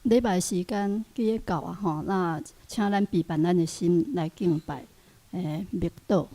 礼拜时间记得到啊吼，那请咱备办咱的心来敬拜，密祷。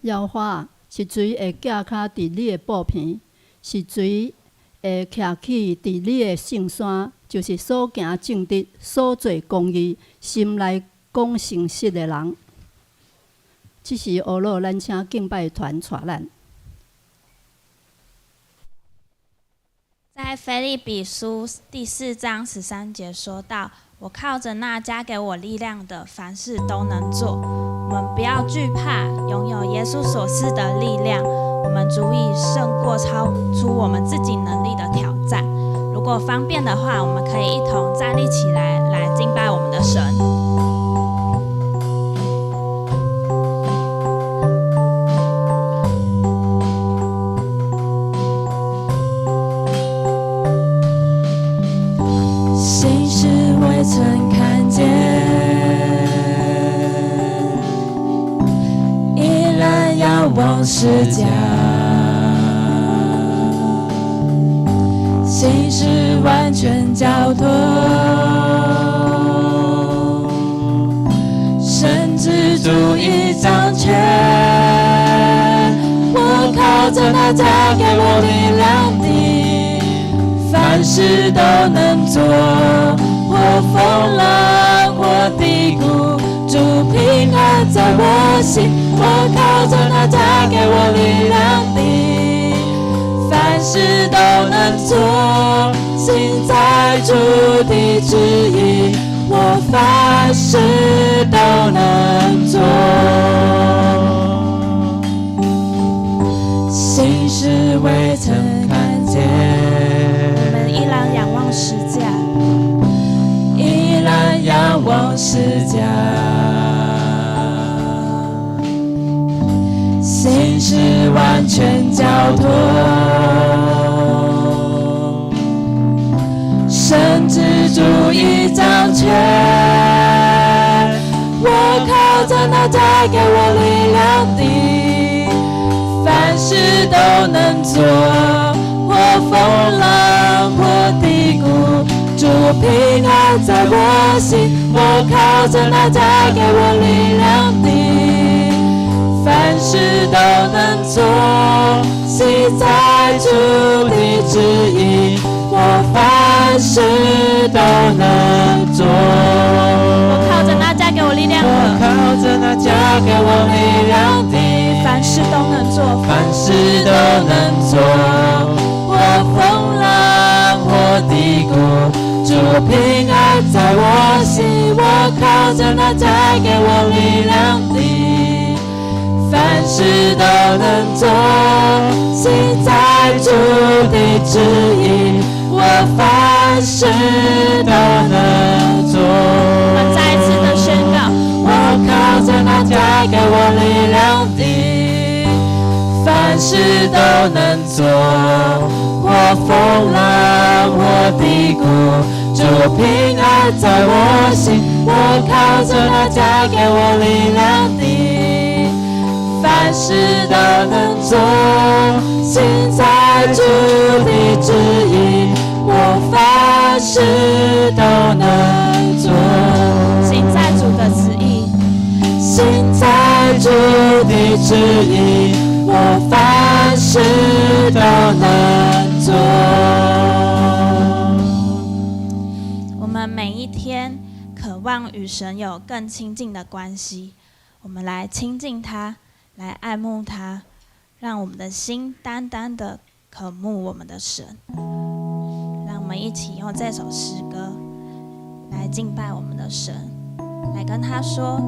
妖花是水会架卡伫你的布片，是水会徛起伫你的圣山，就是所行正直、所做公义、心内讲诚实的人。这是欧罗，咱请敬拜团带咱。在腓立比书第4章13节说到：“我靠着那加给我力量的，凡事都能做。”我们不要惧怕，拥有耶稣所赐的力量，我们足以胜过超出我们自己能力的挑战。如果方便的话，我们可以一同站立起来，来敬拜我们的神。心事未曾看见，依然仰望视角，心事完全交托，神之主已掌权，我靠着那加给我力量的，凡事都能做，或风浪或低谷，主平安在我心，我靠着那加给我力量的，凡事都能做，心在主的旨意，我凡事都能做，心事未曾看见。我们依然仰望十架，心是完全交托，神之主已掌权，我靠着那加给我力量的，凡事都能做，破风浪破低谷，主平安在我心，我靠着那加给我力量的，凡事都能做，行在主的旨意，我凡事都能做。我靠着那加给我力量的，我靠着那加给我力量的，凡事都能做，凡事都能做，破风浪破低谷，主平安在我心，我靠着那加给我力量的，凡事都能做，行在主的旨意，我凡事都能做。我们再一次的宣告，我靠着那加给我力量的，凡事都能做，破风浪破低谷，主平安在我心，我靠着那加给我力量的，凡事都能做，行在主的旨意，我凡事都能做。行在主的旨意，行在主的旨意，我凡事都能做。我们每一天渴望与神有更亲近的关系，我们来亲近他，来爱慕他，让我们的心单单的渴慕我们的神。让我们一起用这首诗歌来敬拜我们的神，来跟他说：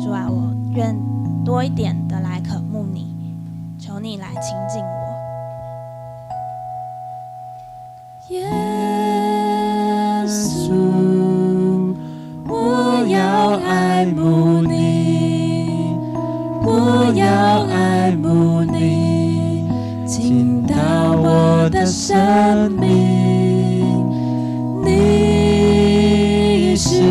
主啊，我愿多一点的来渴慕你，求你来亲近我。耶稣，我要爱慕你，我要爱慕你，进到我的生命，你是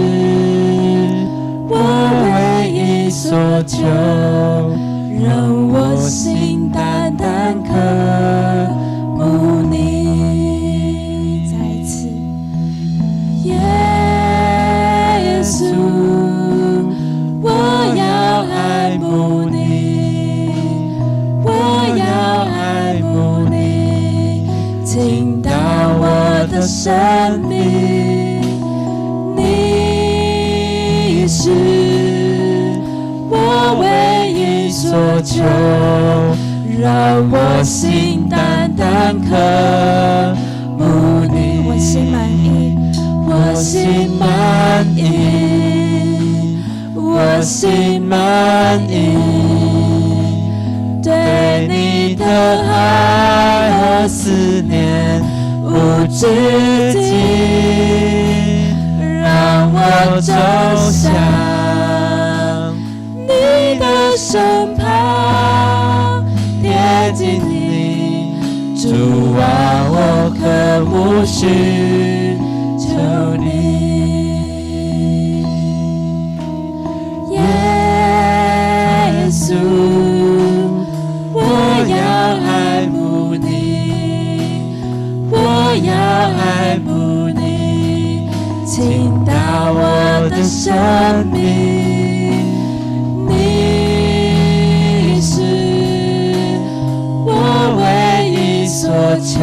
我唯一所求，让我心单单渴慕你。再一次，耶稣，我要爱慕你，我要爱慕你，进到我的生命，你是我唯一所求，让我心单单渴慕你。我心满意，我心满意，我心满意，对你的爱和思念无止境，让我走向你的身旁，贴近你，主啊，我渴慕寻求你。耶稣，我要爱慕你，我要爱慕你，进到我的生命，你是我唯一所求，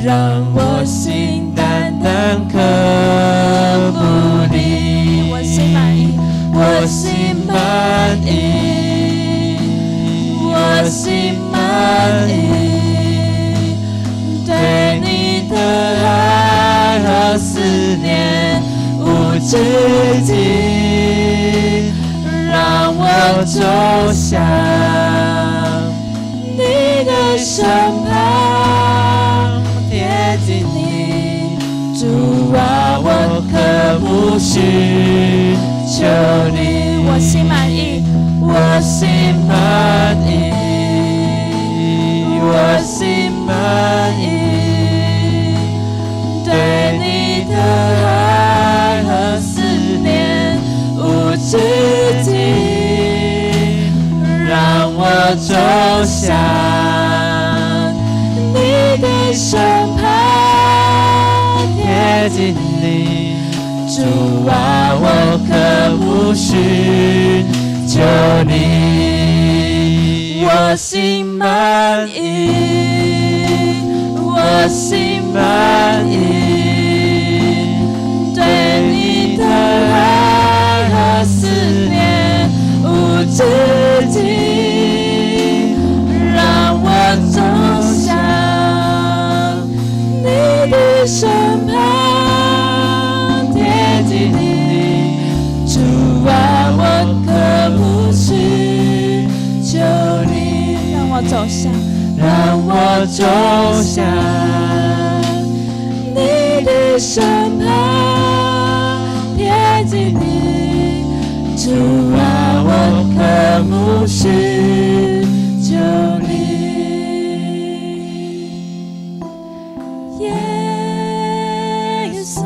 让我心单单渴慕你。我心满意，我心满意，我心满意，对你的爱和思念无止境，让我走向你的身旁，贴近你，主啊，我渴慕寻求你。我心满意，我心满意，我心满意，对你的爱和思念无止境，让我走向你的身旁，贴近你。主啊，我渴慕寻求你，我心满意，我心满意，对你的爱和思念无止境，让我走向你的身旁，贴近你。主啊，我渴慕寻求你，让我走向，让我走向你的身旁，贴近你。主啊，我渴慕寻求你。耶稣，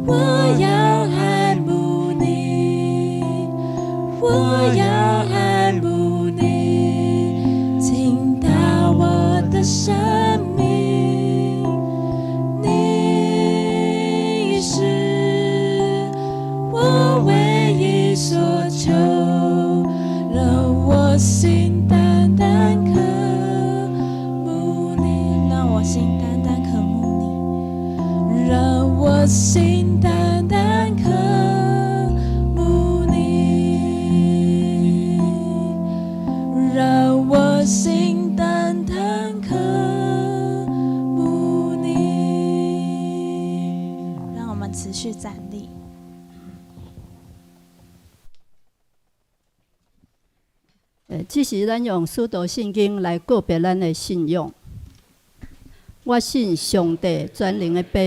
我要爱慕你，我要爱慕你，倾倒我的生命。你是我唯一所求，让我心单单渴慕你，让我心单单渴慕你，让我心单单渴慕你，让我心单单渴慕你。让我们持续站立。这是咱用使徒圣经来告别咱的信仰。我信上帝全能的爸，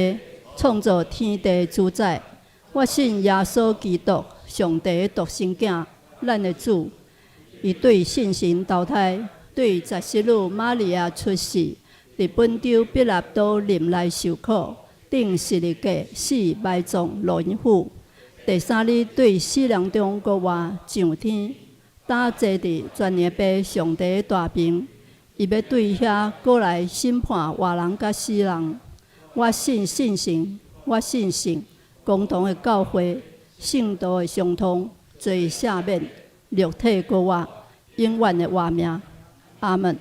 创造天地主宰。我信耶稣基督，上帝的独生囝，咱的主。伊对信神投胎，对十四女玛利亚出世，伫本州彼拉多林内受苦，顶十字架死埋葬轮虎。第三日对死人中国活上天，打坐伫全能爸上帝的大屏。伊要对遐过来审判活人甲死人。我信信神，我信神，共同的教会，圣道的相通，罪赦免，肉体国活，永远的活命。阿门。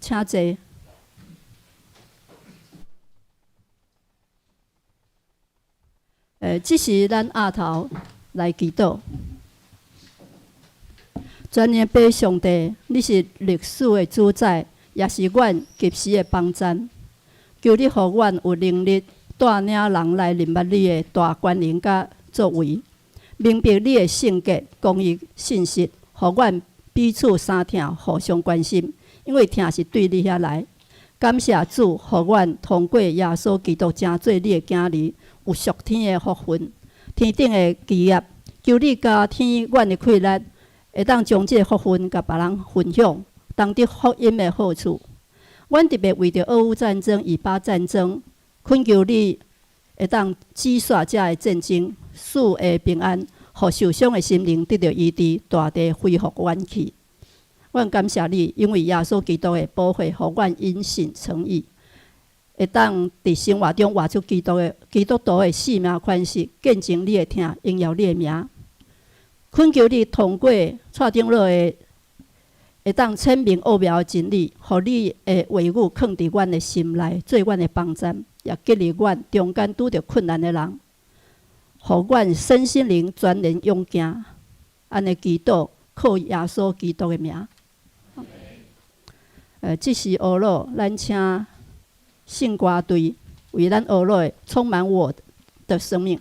请坐。这是咱额头来祈祷。全能爸上帝，你是历史的主宰，也是阮及时的帮站。求你，互阮有能力带领人来认捌你的大权能甲作为，明白你的性格、公义、信实，互阮彼此相疼，互相关心。因为疼是对你遐来。感谢主，互阮通过耶稣基督成做你的囝儿，有属天的福分、天顶的基业。求你加添阮的气力。会当将这个福分甲别人分享，当得福音的好处。阮特别为着俄乌战争、以巴战争，恳求你会当止煞这的战争，使会平安，互受伤的心灵得到医治，大地恢复元气。阮感谢你，因为耶稣基督的保护，互阮因信称义，会当伫生活中活出基督徒的生命款式，见证你的疼，荣耀你的名。恳求你通过蔡长老的会当阐明奥妙的真理，互你的话语藏伫阮的心内，做阮的帮站，也激励阮中间拄着困难的人，互阮身心灵全然勇行。安尼祈祷，靠耶稣基督的名。这是俄罗，咱请圣歌队为咱俄罗充满我的生命。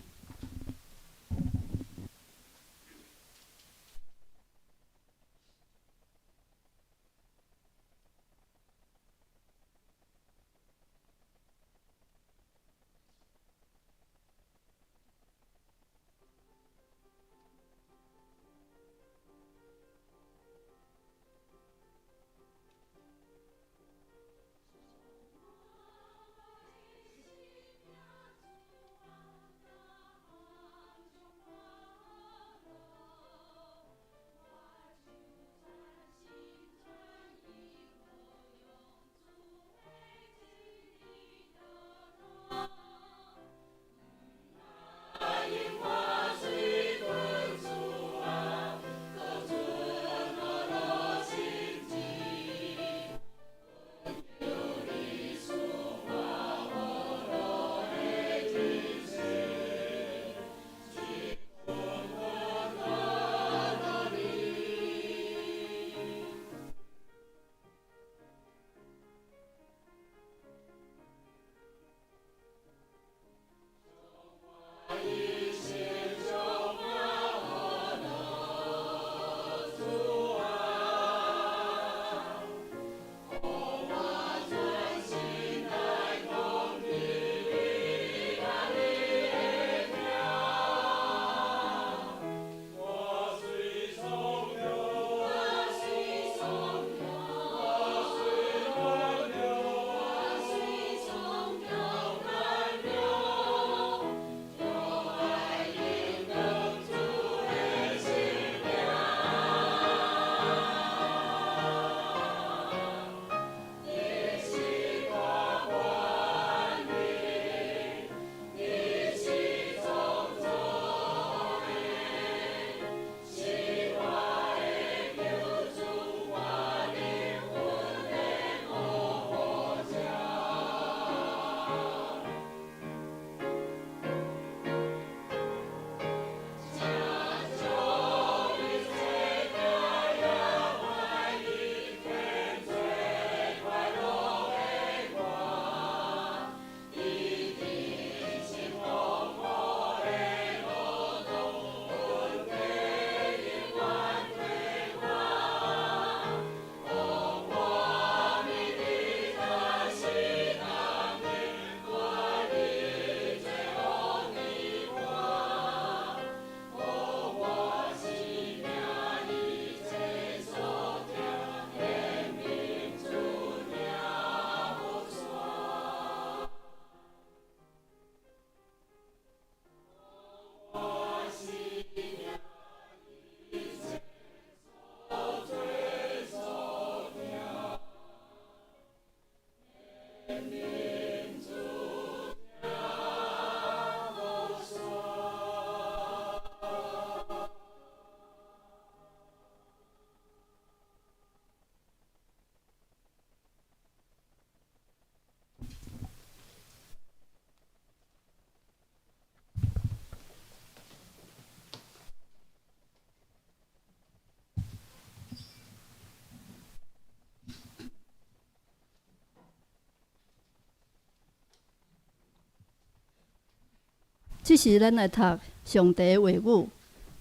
这是咱来读上帝的话语，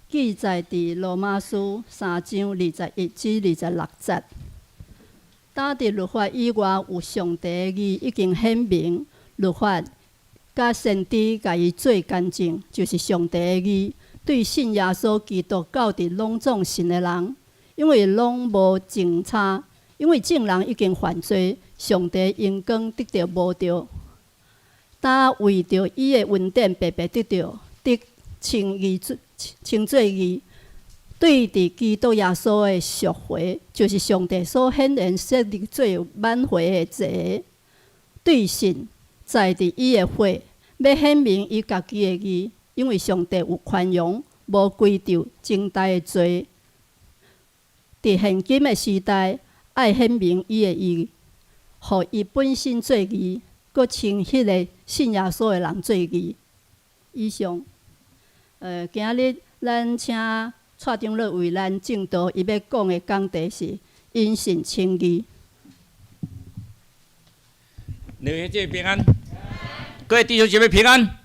记载伫罗马书3章21至26节。打伫律法以外有上帝的义已经显明，律法甲先知甲伊做干净，就是上帝的义。对信耶稣基督到伫拢总信的人，因为拢无正差，因为正人已经犯罪，上帝因光得到无着。但为着伊的恩典白白得到，得称做义。对伫基督耶稣的赎回，就是上帝所显然设立做挽回的罪。对信在伫伊的火，要显明伊家己的义，因为上帝有宽容，无归咎前代的罪。伫现今的时代，爱显明伊的义，互伊本身做义，搁称迄个信耶稣的人做义。以上，今日咱请蔡长老为咱正道，伊要讲的讲题是因信称义。你们姐平安，各位弟兄姐妹平安。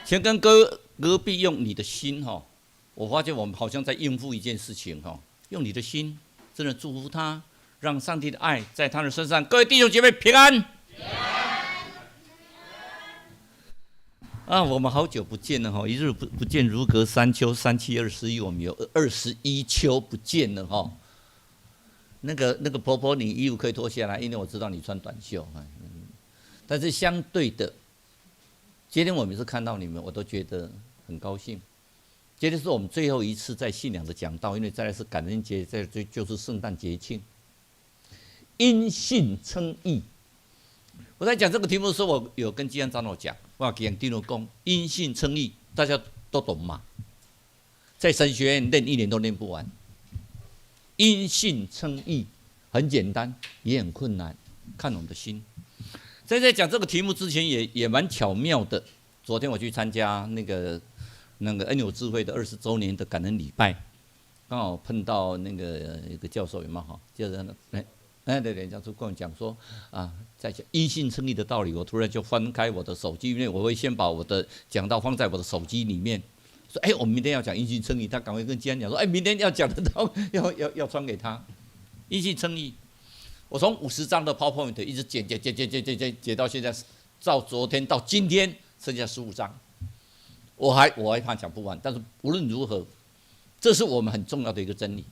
先跟隔壁用你的心哈，我发现我们好像在应付一件事情哈，用你的心真的祝福他，让上帝的爱在他的身上。各位弟兄姐妹平安。我们好久不见了哈，一日不见如隔三秋，3、7、21，我们有21秋不见了哈。那个婆婆，你衣服可以脱下来，因为我知道你穿短袖。但是相对的，今天我每次看到你们，我都觉得很高兴。今天是我们最后一次在信仰的讲道，因为再来是感恩节，再来就是圣诞节庆。因信称义。我在讲这个题目的时候，我有跟基安长老讲，我跟弟兄讲，因信称义，大家都懂吗？在神学院练1年都练不完。因信称义很简单，也很困难，看我们的心。在讲这个题目之前也蛮巧妙的。昨天我去参加那个恩友智慧的20周年的感恩礼拜，刚好碰到那个一个教授有没有好？就是对，教授跟我讲说在讲因信称义的道理，我突然就翻开我的手机，因为我会先把我的讲道放在我的手机里面。说我们明天要讲因信称义，他赶快跟基安讲说，明天要讲的道要传给他。因信称义，我从50张的 PowerPoint 一直剪到现在，到昨天到今天剩下15张，我还怕讲不完。但是无论如何，这是我们很重要的一个真理。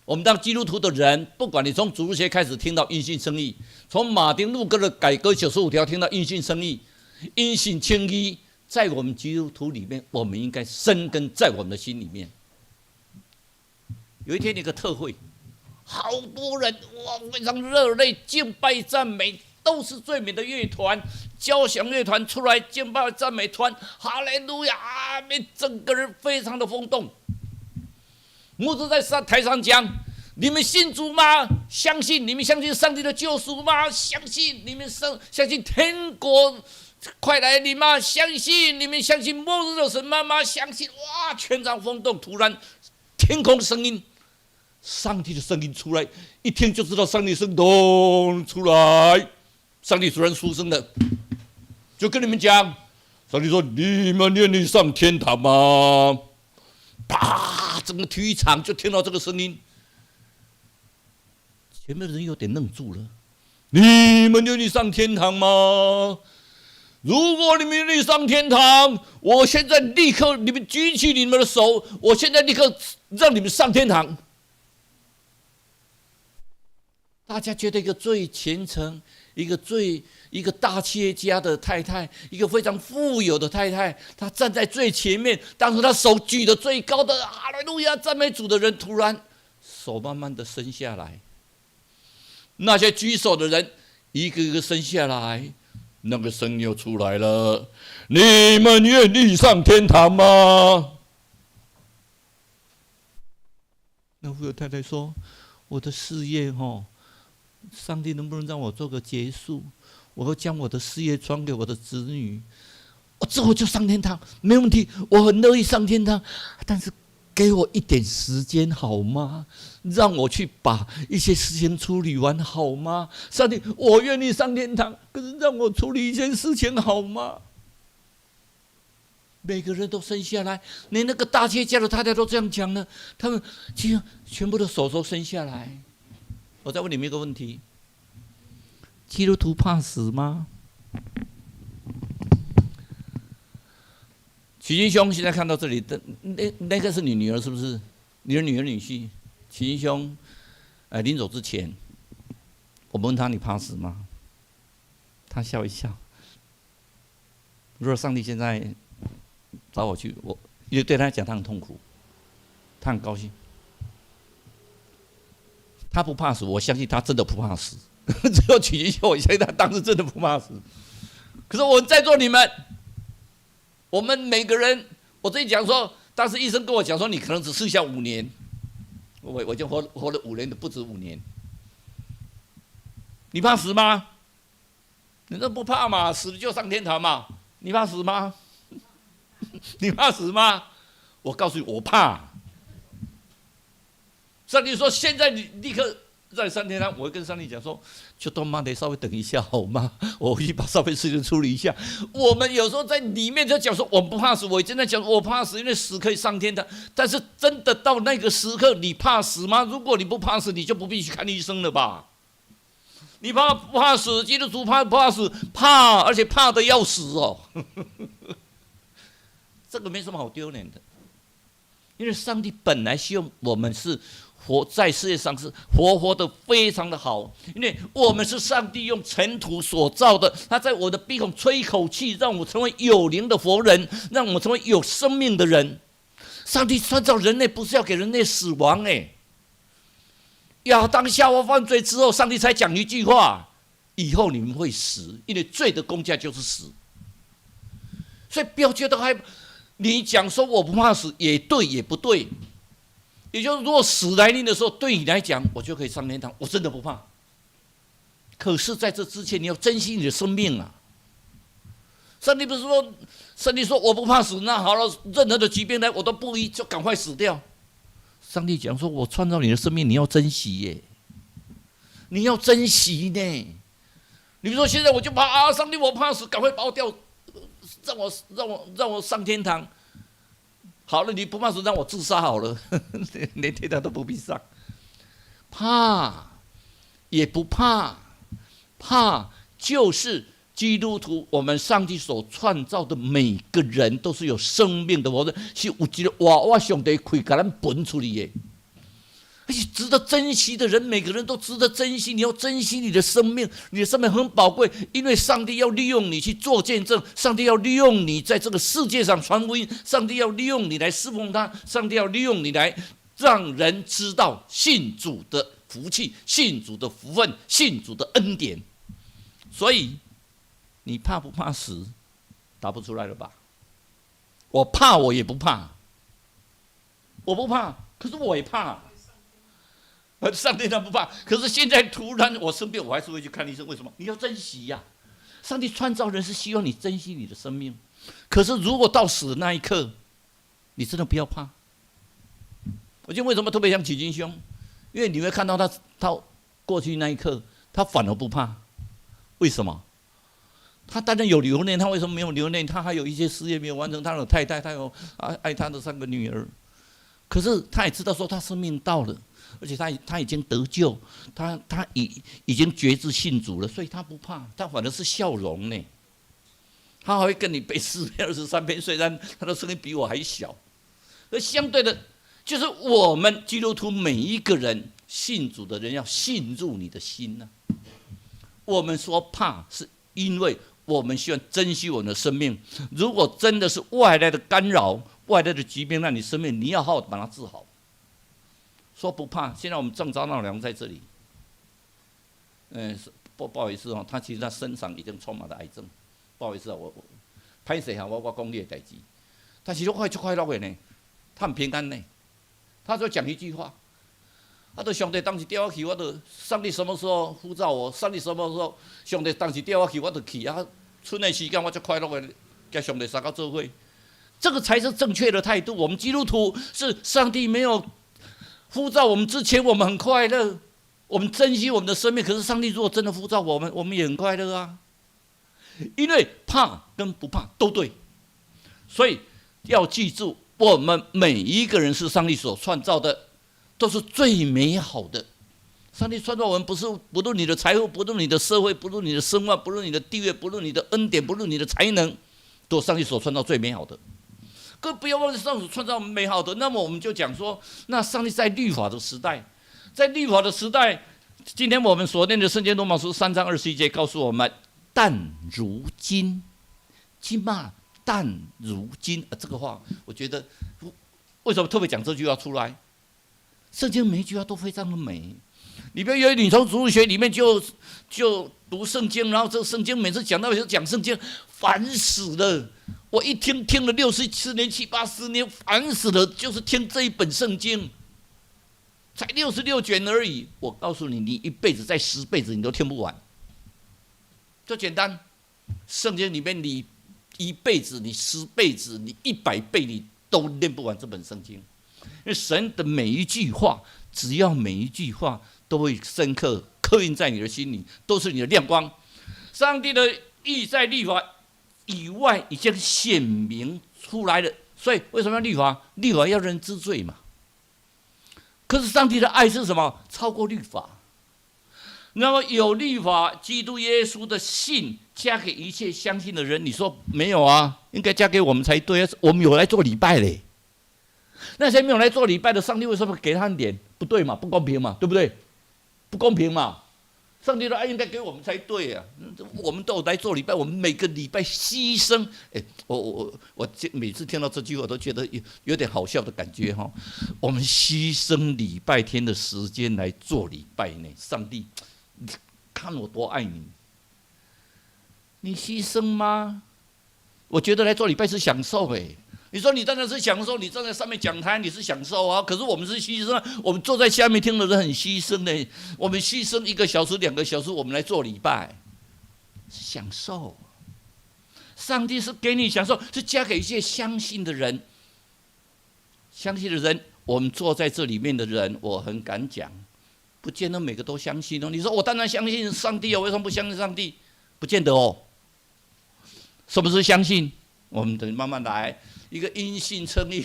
我们当基督徒的人，不管你从主日学开始听到因信称义，从马丁路德的改革95条听到因信称义，因信称义，在我们基督徒里面，我们应该生根在我们的心里面。有一天一个特会，好多人非常热烈敬拜赞美，都是最美的乐团，交响乐团出来敬拜赞美团，哈利路亚，阿们，整个人非常的轰动。牧师在台上讲：你们信主吗？相信。你们相信上帝的救赎吗？相信。你们相信天国快来临吗？相信。你们相信末日的审判吗？相信。哇！全场轰动，突然天空声音，上帝的声音出来，一听就知道上帝声咚出来。上帝突然出声了，就跟你们讲，上帝说：你们愿意上天堂吗？啪！整个体育场就听到这个声音，前面的人有点愣住了。你们愿意上天堂吗？如果你们愿意上天堂，我现在立刻，你们举起你们的手，我现在立刻让你们上天堂。大家觉得一个最虔诚，一个大企业家的太太，一个非常富有的太太，她站在最前面，当时她手举得最高的哈利路亚赞美主的人，突然手慢慢的伸下来，那些举手的人一个一个伸下来，那个声音又出来了：你们愿意上天堂吗？那富有太太说：我的事业上帝能不能让我做个结束？我会将我的事业传给我的子女，之后就上天堂，没问题，我很乐意上天堂。但是给我一点时间好吗？让我去把一些事情处理完好吗？上帝，我愿意上天堂，可是让我处理一件事情好吗？每个人都生下来，连那个大企业家的太太都这样讲了，他们全部的手都生下来。我再问你们一个问题：基督徒怕死吗？许金兄现在看到这里的那个是你女儿是不是？你的女儿女婿？许金兄，临走之前，我问他你怕死吗？他笑一笑。如果上帝现在找我去，因为对他讲他很痛苦，他很高兴。他不怕死，我相信他真的不怕死。只有许金兄，我相信他当时真的不怕死。可是我们在座你们，我们每个人，我自己讲说，当时医生跟我讲说，你可能只剩下5年，我就活了5年的，不止5年。你怕死吗？你这不怕嘛？死了就上天堂嘛？你怕死吗？你怕死吗？我告诉你，我怕。上帝说：“现在你立刻在上天堂。”我会跟上帝讲说：“就多妈得稍微等一下好吗？我回去把上面事情处理一下。”我们有时候在里面就讲说我们不怕死，我真的讲我怕死，因为死可以上天堂。但是真的到那个时刻，你怕死吗？如果你不怕死，你就不必去看医生了吧？你不怕死？基督徒怕不怕死？怕，而且怕的要死哦。这个没什么好丢脸的，因为上帝本来希望我们是活在世界上是活得非常的好，因为我们是上帝用尘土所造的，他在我的鼻孔吹一口气，让我成为有灵的活人，让我成为有生命的人。上帝创造人类不是要给人类死亡亚当夏娃犯罪之后，上帝才讲一句话：以后你们会死，因为罪的工价就是死。所以不要觉得你讲说我不怕死，也对也不对。也就是如果死来临的时候，对你来讲，我就可以上天堂，我真的不怕。可是在这之前，你要珍惜你的生命啊！上帝不是说，上帝说我不怕死，那好了，任何的疾病来我都不医，就赶快死掉。上帝讲说，我创造你的生命，你要珍惜耶，你要珍惜呢。你比如说现在我就怕上帝我怕死，赶快把我掉，让我上天堂。好了，你不怕死，让我自杀好了，连天堂都不必上。怕也不怕，怕就是基督徒，我们上帝所创造的每个人都是有生命的活人，是有一个娃娃上帝开给咱分出来的。而且值得珍惜的人，每个人都值得珍惜。你要珍惜你的生命，你的生命很宝贵，因为上帝要利用你去做见证，上帝要利用你在这个世界上传福音，上帝要利用你来侍奉他，上帝要利用你来让人知道信主的福气、信主的福分、信主的恩典。所以，你怕不怕死？答不出来了吧？我怕，我也不怕。我不怕，可是我也怕。上帝他不怕，可是现在突然我生病，我还是会去看医生。为什么？你要珍惜呀！上帝创造人是希望你珍惜你的生命，可是如果到死的那一刻，你真的不要怕。我就为什么特别想起金兄，因为你会看到他过去那一刻，他反而不怕。为什么？他当然有留念，他为什么没有留念？他还有一些事业没有完成，他有太太，他有爱他的3个女儿。可是他也知道说他生命到了，而且他已经得救，他已经决志信主了，所以他不怕，他反而是笑容呢。他还会跟你背诗篇23篇，虽然他的声音比我还小，而相对的，就是我们基督徒每一个人信主的人要信入你的心呢。我们说怕，是因为我们希望珍惜我们的生命。如果真的是外来的干扰、外来的疾病让你生命，你要好好把它治好。说不怕，现在我们郑昭老娘在这里，不好意思哦，他其实他身上已经充满了癌症，不好意思啊，我拍谁哈，我讲你的代志，但是快乐的呢，他很平安呢，他就讲一句话。上帝当时调我去，上帝什么时候呼召我？上帝什么时候？上帝当时调我去，我就去啊！剩的时间我就快乐的，跟上帝三个做伙。这个才是正确的态度。我们基督徒是上帝没有呼召我们之前，我们很快乐，我们珍惜我们的生命。可是上帝如果真的呼召我们，我们也很快乐啊。因为怕跟不怕都对，所以要记住，我们每一个人是上帝所创造的，都是最美好的。上帝创造我们，不论你的财富，不论你的社会，不论你的声望，不论你的地位，不论你的恩典，不论你的才能，都是上帝所创造最美好的。各位不要忘记，上帝所创造美好的。那么我们就讲说，那上帝在律法的时代，今天我们所念的圣经罗马书3章21节告诉我们，但如今，今嘛，但如今这个话，我觉得为什么特别讲这句话出来？圣经每一句话都非常的美。你不要以为你从主日学里面就读圣经，然后这个圣经每次讲到就讲圣经，烦死了！我一听了64年、70-80年，烦死了，就是听这一本圣经，才66卷而已。我告诉你，你一辈子再10辈子你都听不完，就简单。圣经里面你1辈子、你10辈子、你100倍，你都念不完这本圣经，因为神的每一句话，只要每一句话都会深刻刻印在你的心里，都是你的亮光。上帝的意在律法以外已经显明出来了，所以为什么要律法？律法要人知罪嘛。可是上帝的爱是什么？超过律法。那么有律法，基督耶稣的信加给一切相信的人，你说没有啊？应该加给我们才对啊！我们有来做礼拜嘞。那些没有来做礼拜的，上帝为什么给他们脸？不对嘛，不公平嘛，对不对？不公平嘛！上帝的爱应该给我们才对啊！我们都有来做礼拜，我们每个礼拜牺牲。我每次听到这句话，我都觉得有点好笑的感觉哈。我们牺牲礼拜天的时间来做礼拜呢，上帝，你看我多爱你！你牺牲吗？我觉得来做礼拜是享受你说你当然是享受，你站在上面讲台你是享受啊，可是我们是牺牲啊，我们坐在下面听的人很牺牲的，我们牺牲1个小时、2个小时，我们来做礼拜，是享受。上帝是给你享受，是加给一些相信的人。相信的人，我们坐在这里面的人，我很敢讲，不见得每个都相信哦。你说我当然相信上帝哦，为什么不相信上帝？不见得哦。什么是相信？我们等慢慢来。一个因信称义，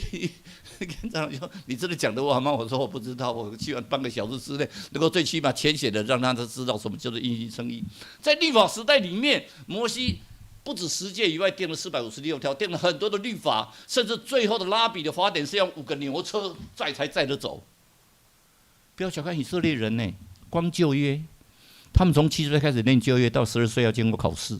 跟长老说：“你真的讲得我好吗？”我说：“我不知道，我希望半个小时之内能够最起码浅显的让他知道什么叫做因信称义。”在律法时代里面，摩西不止10诫以外，定了456条，定了很多的律法，甚至最后的拉比的法典是用5个牛车才载得走。不要小看以色列人呢，光旧约，他们从7岁开始念旧约，到12岁要经过考试。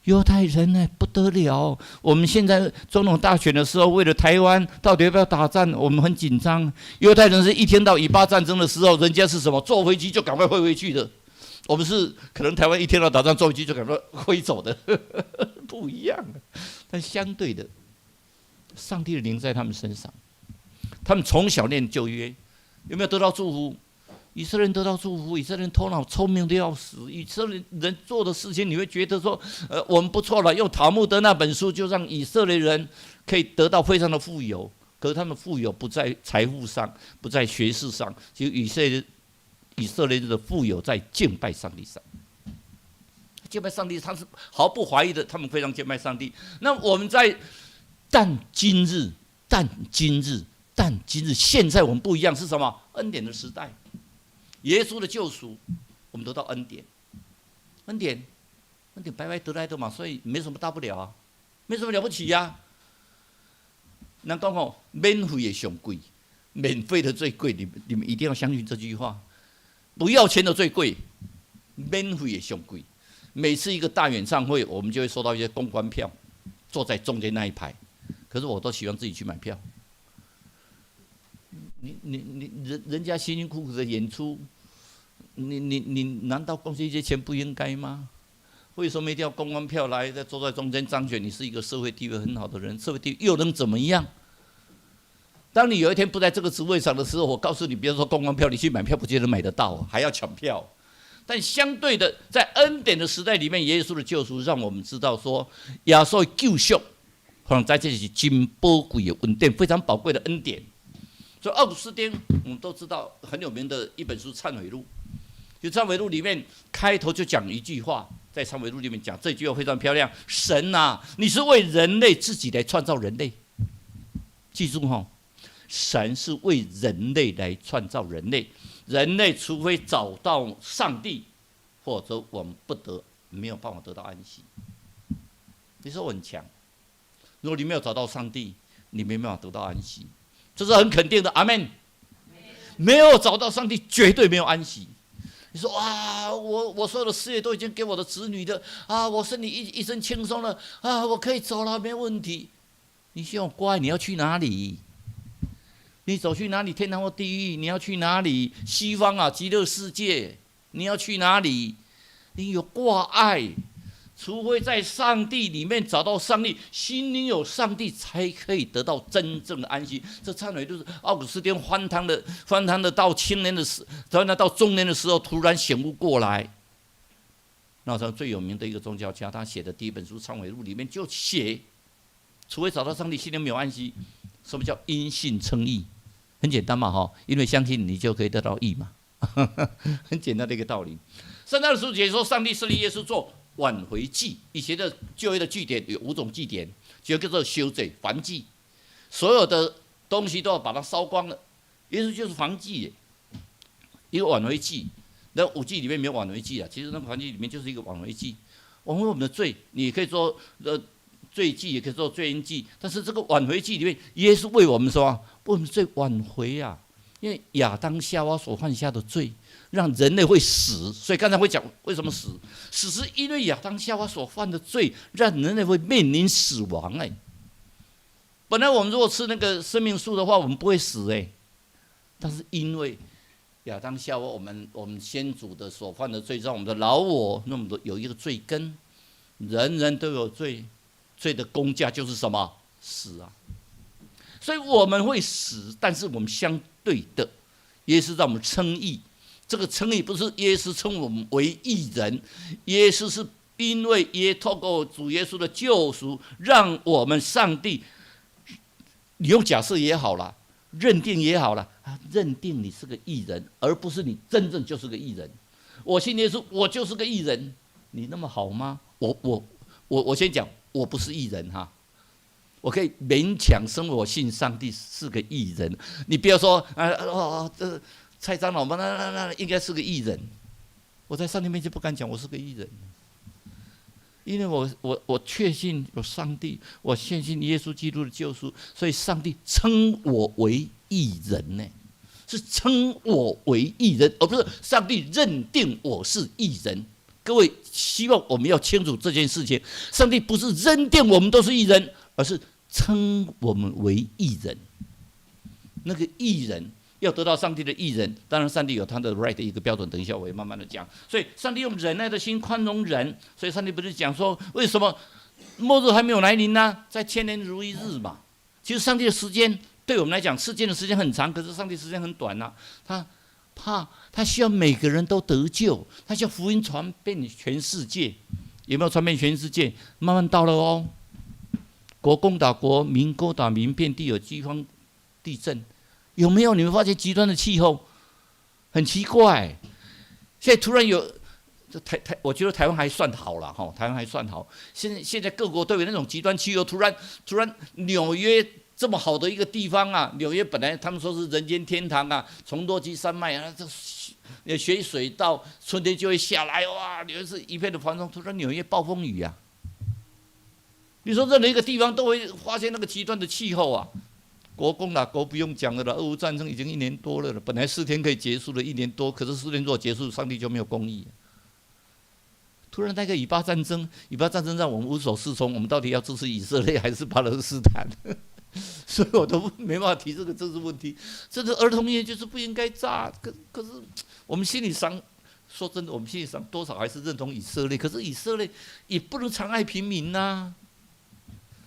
犹太人呢不得了，我们现在总统大选的时候，为了台湾到底要不要打仗，我们很紧张。犹太人是一天到以巴战争的时候，人家是什么？坐飞机就赶快飞回去的。我们是可能台湾一天到打仗，坐飞机就赶快飞走的，不一样。但相对的，上帝的灵在他们身上，他们从小念旧约，有没有得到祝福？以色列人得到祝福，以色列人头脑聪明的要死，以色列人做的事情，你会觉得说，我们不错了。用塔木德那本书，就让以色列人可以得到非常的富有。可是他们富有不在财富上，不在学识上，其实以色列人的富有在敬拜上帝上。敬拜上帝，他是毫不怀疑的，他们非常敬拜上帝。那我们但今日，现在我们不一样，是什么？恩典的时代。耶稣的救赎，我们得到恩典，恩典白白得来的嘛，所以没什么大不了啊，没什么了不起呀。人讲哦，免费的最贵，免费的最贵，你们一定要相信这句话，不要钱的最贵，免费的最贵。每次一个大演唱会，我们就会收到一些公关票，坐在中间那一排，可是我都喜欢自己去买票。人家辛辛苦苦的演出，你难道贡献一些钱不应该吗？为什么一定要公关票来，再坐在中间彰显你是一个社会地位很好的人？社会地位又能怎么样？当你有一天不在这个职位上的时候，我告诉你，别说公关票，你去买票不见得买得到，还要抢票。但相对的，在恩典的时代里面，耶稣的救赎让我们知道说，耶稣的救赎，可能在这里是真宝贵的恩典，非常宝贵的恩典。所以奥古斯丁我们都知道很有名的一本书《忏悔录》，就《忏悔录》里面开头就讲一句话，在《创维录》里面讲这句话非常漂亮。神啊，你是为人类自己来创造人类，记住哈，神是为人类来创造人类。人类除非找到上帝，或者我们没有办法得到安息。你说我很强，如果你没有找到上帝，你没办法得到安息，这是很肯定的。阿们。没有找到上帝，绝对没有安息。你说啊，我所有的事业都已经给我的子女的啊，我身体一身轻松了啊，我可以走了，没问题。你希望乖，你要去哪里？你走去哪里？天堂或地狱？你要去哪里？西方啊，极乐世界？你要去哪里？你有挂碍，除非在上帝里面找到上帝，心里有上帝，才可以得到真正的安息。这忏悔就是奥古斯丁翻汤的到青年的时，到中年的时候，突然醒悟过来。那时候最有名的一个宗教家，他写的第一本书《忏悔录》里面就写，除非找到上帝，心里没有安息。什么叫因信称义？很简单嘛，哈，因为相信你就可以得到义嘛，很简单的一个道理。圣诞书解说，上帝设立耶稣做挽回祭。以前的旧约的祭典有5种祭典，就叫做赎罪、燔祭，所有的东西都要把它烧光了。耶稣就是燔祭，一个挽回祭。那5祭里面没有挽回祭啊，其实那个燔祭里面就是一个挽回祭，挽回我们的罪。你也可以说罪祭，也可以做罪因祭，但是这个挽回祭里面，耶稣为我们说，为我们罪挽回啊！因为亚当夏娃所犯下的罪，让人类会死，所以刚才会讲为什么死？死是因为亚当夏娃所犯的罪，让人类会面临死亡。本来我们如果吃那个生命树的话，我们不会死但是因为亚当夏娃，我们先祖的所犯的罪，让我们的老我那么多有一个罪根，人人都有罪。罪的工价就是什么？死啊！所以我们会死，但是我们相对的，耶稣让我们称义。这个称义不是耶稣称我们为义人，耶稣是因为透过主耶稣的救赎，让我们上帝，你用假设也好啦，认定也好啦，认定你是个义人，而不是你真正就是个义人。我信耶稣，我就是个义人，你那么好吗？我先讲。我不是义人哈，我可以勉强生我信上帝是个义人。你不要说这蔡长老们那应该是个义人，我在上帝面前不敢讲我是个义人，因为我确信有上帝，我确信耶稣基督的救赎，所以上帝称我为义人呢，是称我为义人，而不是上帝认定我是义人。各位，希望我们要清楚这件事情：上帝不是认定我们都是义人，而是称我们为义人。那个义人要得到上帝的义人，当然上帝有他的 right 的一个标准，等一下我会慢慢的讲。所以上帝用忍耐的心宽容人，所以上帝不是讲说为什么末日还没有来临呢？在千年如一日嘛。其实上帝的时间对我们来讲，世间的时间很长，可是上帝时间很短啊。他需要每个人都得救，他需要福音传遍全世界。有没有传遍全世界？慢慢到了哦。国攻打国，民攻打民，遍地有饥荒、地震，有没有？你们发现极端的气候很奇怪。现在突然有我觉得台湾还算好了哈，台湾还算好。现在各国都有那种极端气候，突然纽约。这么好的一个地方啊，纽约本来他们说是人间天堂啊，从落基山脉啊，这雪水到春天就会下来，哇，纽约是一片的繁荣，突然纽约暴风雨啊！你说任何一个地方都会发现那个极端的气候啊。国攻打国不用讲了，俄乌战争已经1年多了，本来4天可以结束了1年多，可是4天如果结束，上帝就没有公义。突然那个以巴战争让我们无所适从，我们到底要支持以色列还是巴勒斯坦？所以我都没办法提这个政治问题。这个儿童业就是不应该炸，可是我们心理上，说真的，我们心理上多少还是认同以色列。可是以色列也不能残害平民呐、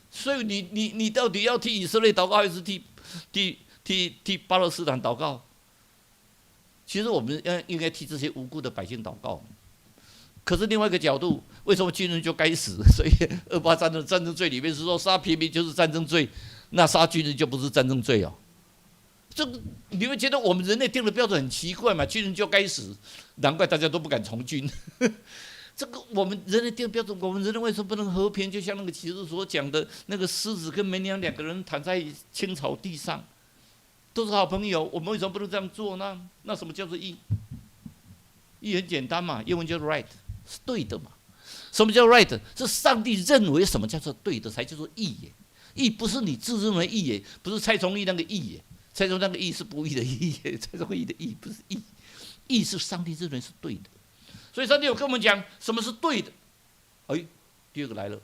所以你到底要替以色列祷告，还是替巴勒斯坦祷告？其实我们应该替这些无辜的百姓祷告。可是另外一个角度，为什么军人就该死？所以28战争罪里面是说杀平民就是战争罪，那杀军人就不是战争罪哦。这个你会觉得我们人类定的标准很奇怪嘛？军人就该死，难怪大家都不敢从军。这个我们人类定标准，我们人类为什么不能和平？就像那个启示所讲的，那个狮子跟绵羊两个人躺在青草地上，都是好朋友，我们为什么不能这样做呢？那什么叫做义？义很简单嘛，英文叫 right， 是对的嘛。什么叫 right？ 是上帝认为什么叫做对的，才叫做义耶。义不是你自认为义耶，不是蔡崇义那个义耶。蔡崇那个义是不义的义耶，蔡崇义的义不是义，义是上帝认为是对的。所以上帝有跟我们讲什么是对的。哎，第二个来了，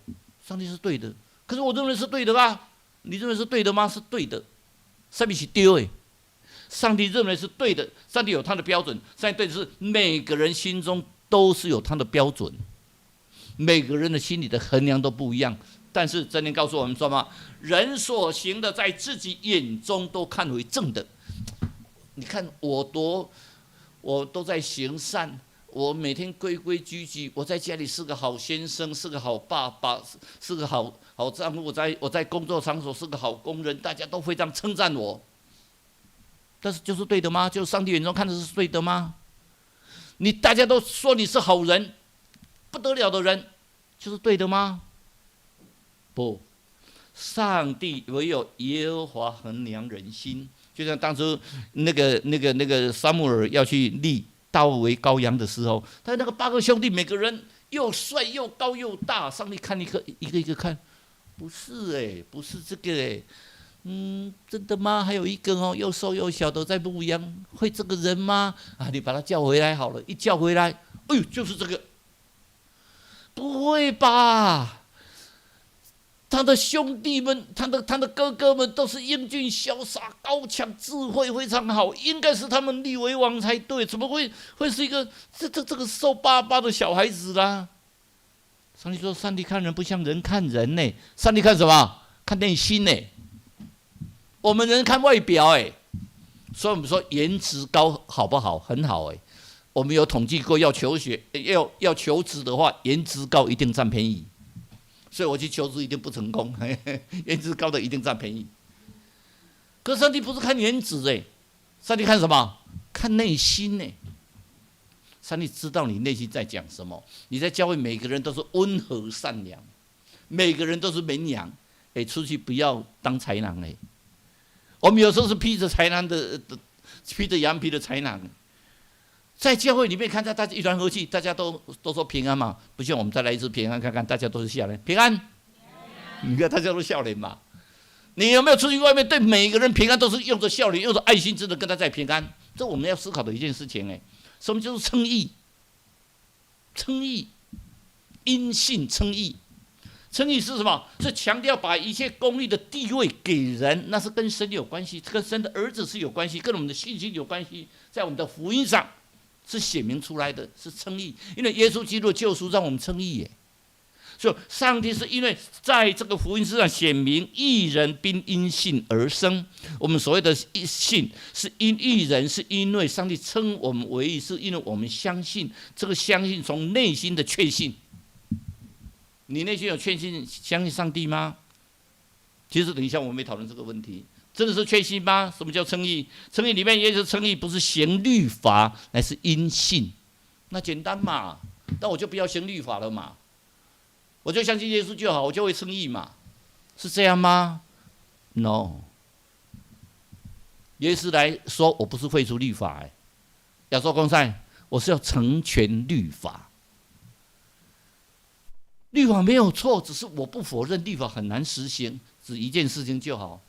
上帝是对的，可是我认为是对的吧？你认为是对的吗？是对的，上帝是对的。上帝认为是对的，上帝有他的标准。上帝对的是每个人心中都是有他的标准，每个人的心里的衡量都不一样。但是箴言告诉我们说嘛，人所行的在自己眼中都看为正的。你看我都在行善，我每天规规矩矩，我在家里是个好先生，是个好爸爸，是个好丈夫。我在工作场所是个好工人，大家都非常称赞我。但是就是对的吗？就是上帝眼中看的是对的吗？大家都说你是好人，不得了的人，就是对的吗？不，上帝唯有耶和华衡量人心。就像当初那个撒母耳要去立大卫为羔羊的时候，他那个8个兄弟每个人又帅又高又大，上帝看一个一个看，不是不是这个真的吗？还有一个又瘦又小的在牧羊，会这个人吗？啊，你把他叫回来好了。一叫回来，哎呦，就是这个，不会吧？他的兄弟们，他的哥哥们都是英俊潇洒、高强、智慧非常好，应该是他们立为王才对，怎么会是一个这个瘦巴巴的小孩子啦？上帝说，上帝看人不像人看人呢，上帝看什么？看内心呢。我们人看外表所以我们说颜值高好不好？很好我们有统计过，要求职的话，颜值高一定占便宜。所以我去求职一定不成功，颜值高的一定占便宜。可是上帝不是看颜值上帝看什么？看内心上帝知道你内心在讲什么。你在教会每个人都是温和善良，每个人都是绵羊出去不要当豺狼我们有时候是披着羊皮的豺狼，在教会里面看到大家一团和气，大家都说平安嘛，不像我们再来一次平安看看，大家都是笑脸，平安，你看大家都笑脸嘛。你有没有出去外面对每个人平安都是用着笑脸，用着爱心，真的跟他在平安？这我们要思考的一件事情什么就是称义？称义，因信称义。称义是什么？是强调把一切公义的地位给人，那是跟神有关系，跟神的儿子是有关系，跟我们的信心有关系，在我们的福音上是显明出来的，是称义。因为耶稣基督的救赎让我们称义所以上帝是因为在这个福音之上显明义人并因信而生。我们所谓的信是因义人，是因为上帝称我们为义，是因为我们相信。这个相信从内心的确信。你内心有确信相信上帝吗？其实等一下我们会讨论这个问题，真的是确信吗？什么叫称义？称义里面也是称义，不是行律法，乃是因信。那简单嘛，那我就不要行律法了嘛，我就相信耶稣就好，我就会称义嘛，是这样吗 ？No， 耶稣来说，我不是废除律法亚说公赛，我是要成全律法。律法没有错，只是我不否认律法很难实行，只一件事情就好。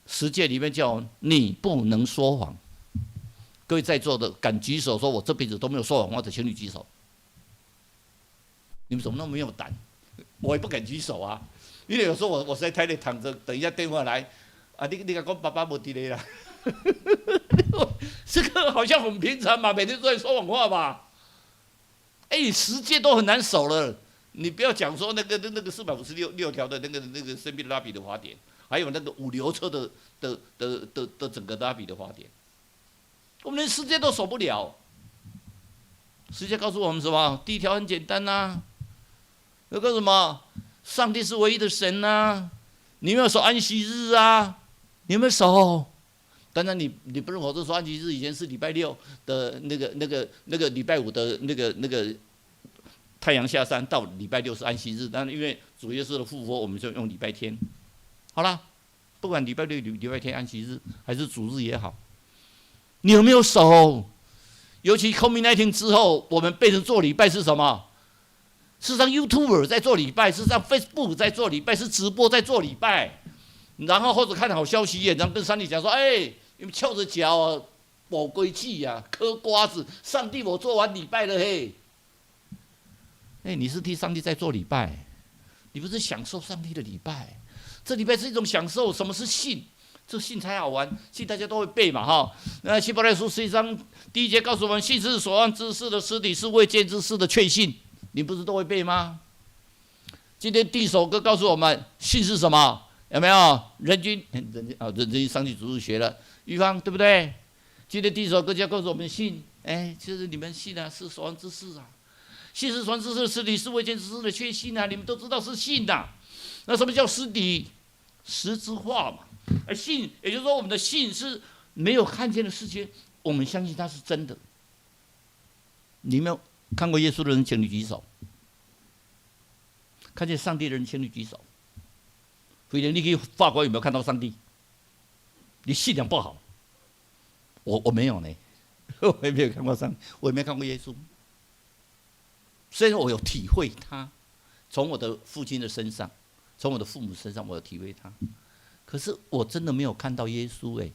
十诫里面叫你不能说谎。各位在座的敢举手说我这辈子都没有说谎话的，请你举手。你们怎么那么没有胆？我也不敢举手啊，因为有时候我在台里躺着，等一下电话来你讲爸爸没在咧啦，这个好像很平常嘛，每天都在说谎话吧。十诫都很难守了。你不要讲说那个456条的那个生命拉比的法典，还有那个5流车的整个拉比的法典，我们连十诫都守不了。十诫告诉我们什么？第一条很简单那个什么，上帝是唯一的神你有没有守安息日你有没有守？当然你不认可这说安息日以前是礼拜6的那个礼拜5的那个太阳下山到礼拜六是安息日，但是因为主耶稣的复活，我们就用礼拜天。好了，不管礼拜六、礼拜天安息日还是主日也好，你有没有守？尤其 COVID-19 之后，我们变成做礼拜是什么？是上 YouTuber 在做礼拜，是上 Facebook 在做礼拜，是直播在做礼拜，然后或者看好消息然后跟上帝讲说：“你们翘着脚啊，保归气呀，嗑瓜子。上帝，我做完礼拜了嘿。”你是替上帝在做礼拜，你不是享受上帝的礼拜。这礼拜是一种享受。什么是信？这信才好玩，信大家都会背嘛哈。那希伯来书11章1节告诉我们，信是所望之事的实底，是未见之事的确信。你不是都会背吗？今天第一首歌告诉我们，信是什么？有没有？人均上帝主日学了，玉芳对不对？今天第一首歌就告诉我们信，就是你们信啊，是所望之事啊。信是所望之事的实底，是未见之事的确信啊。你们都知道是信啊。那什么叫实底？实之化嘛。信，也就是说，我们的信是没有看见的事情，我们相信它是真的。你有没有看过耶稣的人，请你举手；看见上帝的人，请你举手。回头你去法国有没有看到上帝？你信仰不好，我没有呢，我也没有看过上帝，我也没看过耶稣。虽然我有体会他，从我的父亲的身上，从我的父母身上，我有体会他，可是我真的没有看到耶稣。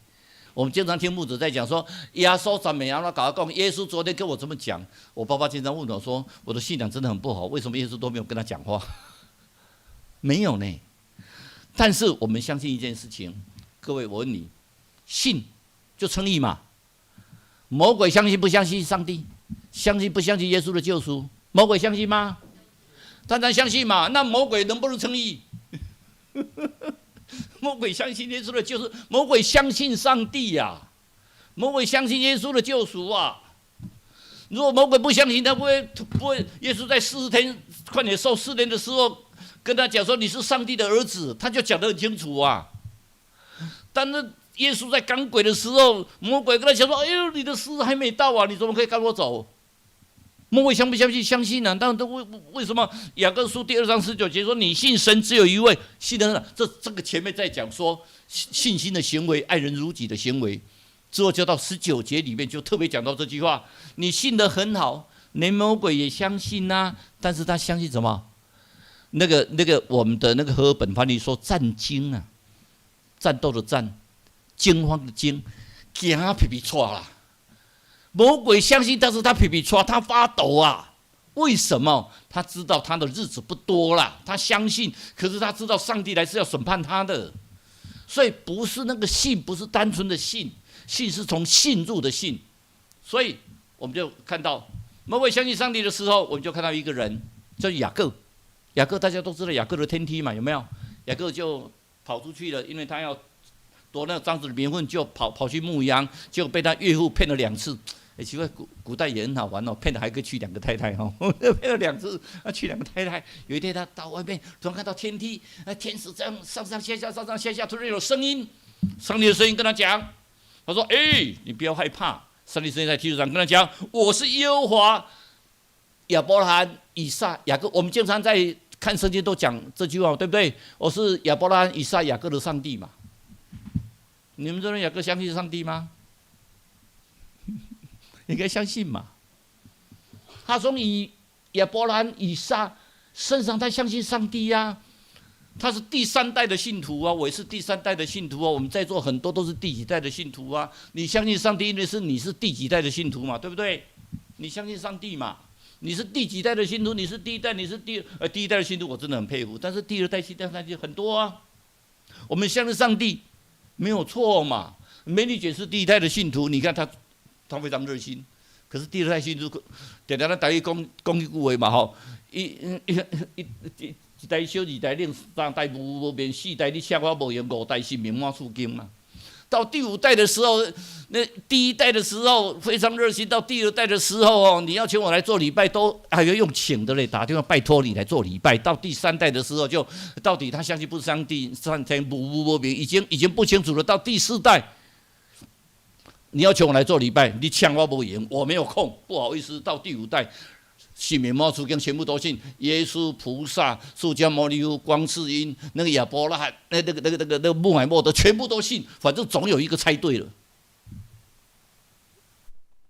我们经常听牧者在讲说，耶稣怎么样了？搞讲耶稣昨天跟我这么讲，我爸爸经常问我说，我的信仰真的很不好，为什么耶稣都没有跟他讲话？没有呢。但是我们相信一件事情，各位，我问你，信就称义嘛？魔鬼相信不相信上帝？相信不相信耶稣的救赎？魔鬼相信吗？当然相信嘛。那魔鬼能不能称义？魔鬼相信耶稣的救赎，魔鬼相信上帝呀，魔鬼相信耶稣的救赎啊。如果魔鬼不相信，他不会耶稣在40天快点受试炼的时候，跟他讲说你是上帝的儿子，他就讲得很清楚啊。但是耶稣在赶鬼的时候，魔鬼跟他讲说：“哎呦，你的时还没到啊，你怎么可以赶我走？”魔鬼相不相信？相信啊！但为什么雅各书第2章19节说你信神只有一位？信的这个前面在讲说信心的行为，爱人如己的行为，之后就到19节里面就特别讲到这句话：你信得很好，连魔鬼也相信啊。但是他相信什么？那个我们的那个和合本翻译说战惊啊，战斗的战，惊慌的惊，惊啊皮皮错啦。魔鬼相信，但是他皮皮唰，他发抖啊！为什么？他知道他的日子不多了，他相信，可是他知道上帝来是要审判他的，所以不是那个信，不是单纯的信，信是从信入的信。所以我们就看到，魔鬼相信上帝的时候，我们就看到一个人，叫雅各。雅各大家都知道雅各的天梯嘛，有没有？雅各就跑出去了，因为他要夺那个长子的名分，就跑去牧羊，结果被他岳父骗了2次。奇怪，古代也很好玩哦，骗了还可以娶2个太太哦，骗了2次，娶2个太太。有一天他到外面，突然看到天梯，天使这样上上下下，上上下下，突然有声音，上帝的声音跟他讲，他说：“你不要害怕。”上帝声音在梯子上跟他讲：“我是耶和华，亚伯拉罕、以撒、雅各。”我们经常在看圣经都讲这句话，对不对？我是亚伯拉罕、以撒、雅各的上帝嘛。你们认为雅各相信上帝吗？你应该相信嘛。他从亚伯兰、以撒身上，他相信上帝呀。他是第3代的信徒啊，我也是第3代的信徒啊。我们在座很多都是第几代的信徒啊。你相信上帝，因为你是第几代的信徒嘛，对不对？你相信上帝嘛？你是第几代的信徒？你是第1代，你是第1代的信徒，我真的很佩服。但是第2代、第3代很多啊。我们相信上帝没有错嘛。美女姐是第1代的信徒，你看她非常热心。可是第2代信徒，常常咱台语讲一句话嘛吼，一代小，2代领，3代无眠，4代你写我无用，5代性命满处经嘛。到第5代的时候，那第1代的时候非常热心，到第2代的时候你要请我来做礼拜，都还要用请的嘞，打电话拜托你来做礼拜。到第3代的时候，就到底他相信不相信，上天无明，已经不清楚了。到第4代。你要请我来做礼拜，你抢我不赢，我没有空，不好意思。到第5代，信弥摩出经全部都信，耶稣、菩萨、释迦牟尼佛、观世音、那个亚伯拉罕、那个穆罕默德，全部都信，反正总有一个猜对了。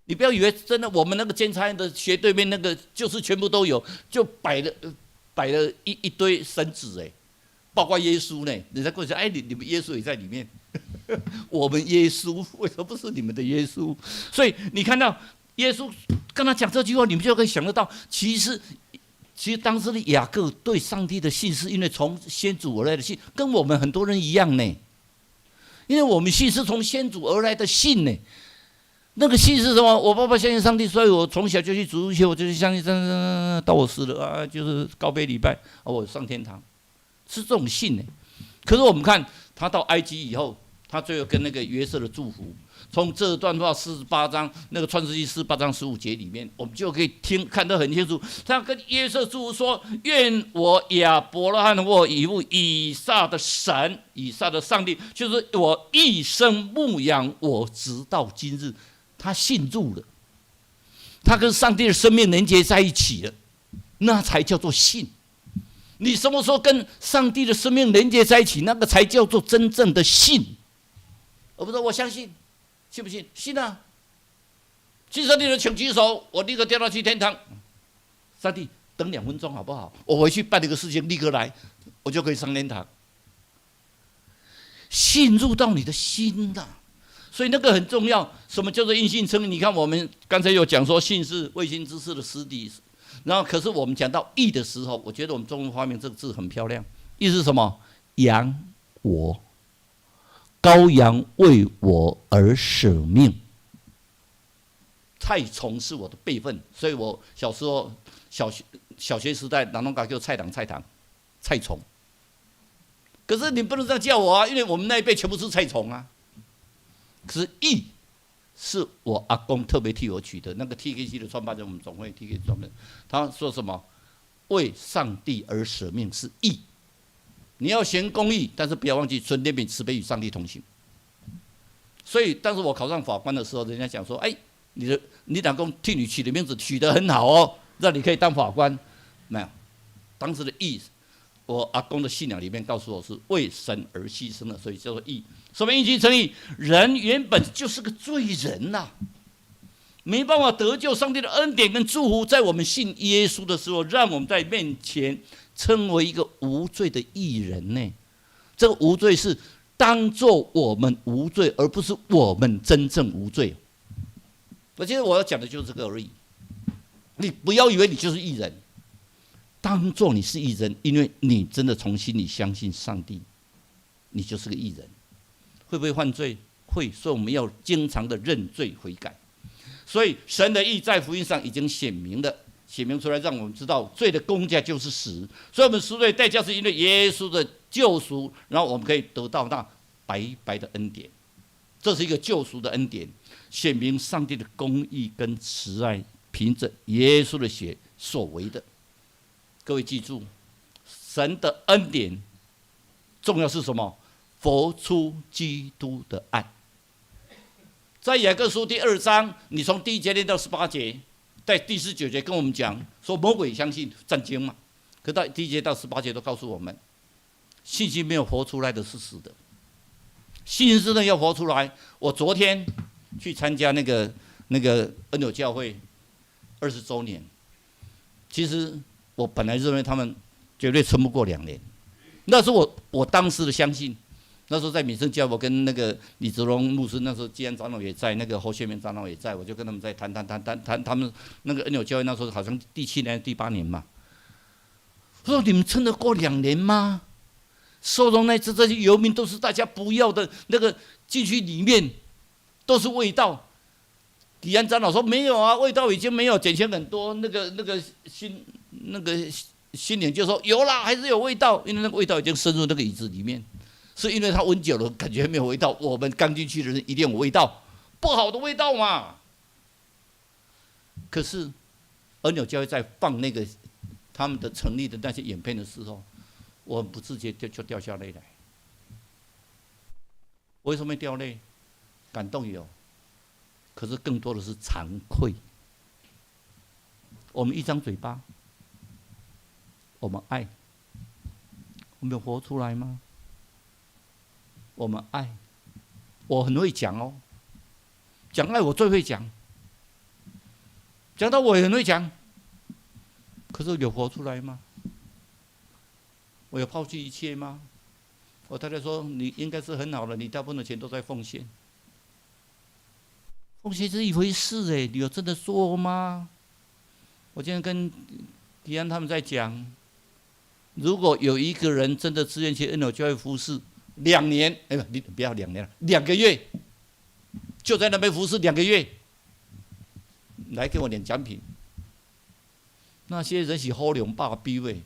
你不要以为真的，我们那个监察院的斜对面那个就是全部都有，就摆了一堆神子哎，包括耶稣呢。人家跟我说，哎，你们耶稣也在里面，我们耶稣为什么不是你们的耶稣？所以你看到耶稣跟他讲这句话，你们就可以想得到，其实当时的雅各对上帝的信，是因为从先祖而来的信，跟我们很多人一样呢。因为我们信是从先祖而来的信呢。那个信是什么？我爸爸相信上帝，所以我从小就去主日学，我就去相信到我死了啊，就是告别礼拜，我上天堂，是这种信呢。可是我们看他到埃及以后，他最后跟那个约瑟的祝福，从这段话48章那个创世纪48章15节里面，我们就可以看得很清楚。他跟约瑟祝福说：“愿我亚伯拉罕或以父以撒的神，以撒的上帝，就是我一生牧养我直到今日。”他信入了，他跟上帝的生命连接在一起了，那才叫做信。你什么时候跟上帝的生命连接在一起，那个才叫做真正的信，而不是我相信，信不信？信啊！信上帝的请举手，我立刻掉到去天堂。上帝，等2分钟好不好？我回去办这个事情，立刻来，我就可以上天堂。信入到你的心呐。所以那个很重要，什么叫做因信称义？你看我们刚才有讲说，信是未信之事的实底。然后，可是我们讲到义的时候，我觉得我们中文发明这个字很漂亮。义是什么？扬我，羔羊为我而舍命。菜虫是我的辈分，所以我小时候小学时代，人拢叫菜虫。可是你不能这样叫我啊，因为我们那一辈全部是菜虫啊。可是义是我阿公特别替我取的，那个 TKC 的创办人，我们总会 TKC 创办人，他说什么？为上帝而舍命是义。你要行公义，但是不要忘记存怜悯慈悲与上帝同行。所以当时我考上法官的时候，人家讲说：“哎，你老公替你取的名字取得很好哦，让你可以当法官。”没有，当时的义，我阿公的信仰里面告诉我是为神而牺牲的，所以叫做义。什么因信称义？人原本就是个罪人呐，没办法得救。上帝的恩典跟祝福，在我们信耶稣的时候，让我们在面前称为一个无罪的义人呢。这个无罪是当作我们无罪，而不是我们真正无罪。我觉得我要讲的就是这个而已。你不要以为你就是义人，当作你是义人，因为你真的从心里相信上帝，你就是个义人。会不会犯罪？会，所以我们要经常的认罪悔改。所以神的义在福音上已经显明了，显明出来，让我们知道罪的工价就是死。所以我们赎罪的代价是因为耶稣的救赎，然后我们可以得到那白白的恩典。这是一个救赎的恩典，显明上帝的公义跟慈爱，凭着耶稣的血所为的。各位记住，神的恩典重要是什么？活出基督的爱。在雅各书第2章，你从第1节念到18节，在第19节跟我们讲说魔鬼相信战经嘛，可到第1节到18节都告诉我们，信心没有活出来的是死的，信心真的要活出来。我昨天去参加那个恩友教会20周年，其实我本来认为他们绝对撑不过2年，那是我当时的相信。那时候在民生教，我跟那个李泽龙牧师，那时候基安长老也在，那个侯学明长老也在，我就跟他们在谈，他们那个恩友教会那时候好像第7年、第8年嘛。我说你们撑得过2年吗？收容那这些游民都是大家不要的那个，进去里面都是味道。李安长老说没有啊，味道已经没有，减轻很多。那个新领就说有啦，还是有味道，因为那个味道已经深入那个椅子里面。是因为他闻久了，感觉没有味道。我们刚进去的人一定有味道，不好的味道嘛。可是恩友教会在放那个他们的成立的那些影片的时候，我不自觉就掉下泪来。为什么会掉泪？感动有，可是更多的是惭愧。我们一张嘴巴，我们爱，我们有活出来吗？我们爱，我很会讲哦，讲爱我最会讲，讲到我也很会讲，可是有活出来吗？我有抛弃一切吗？我太太说你应该是很好的，你大部分的钱都在奉献。奉献是一回事哎，你有真的做吗？我今天跟迪安他们在讲，如果有一个人真的自愿去恩友教会服侍2年，你不要2年了，2个月，就在那边服侍2个月，来给我点奖品。那些人是好两百逼位。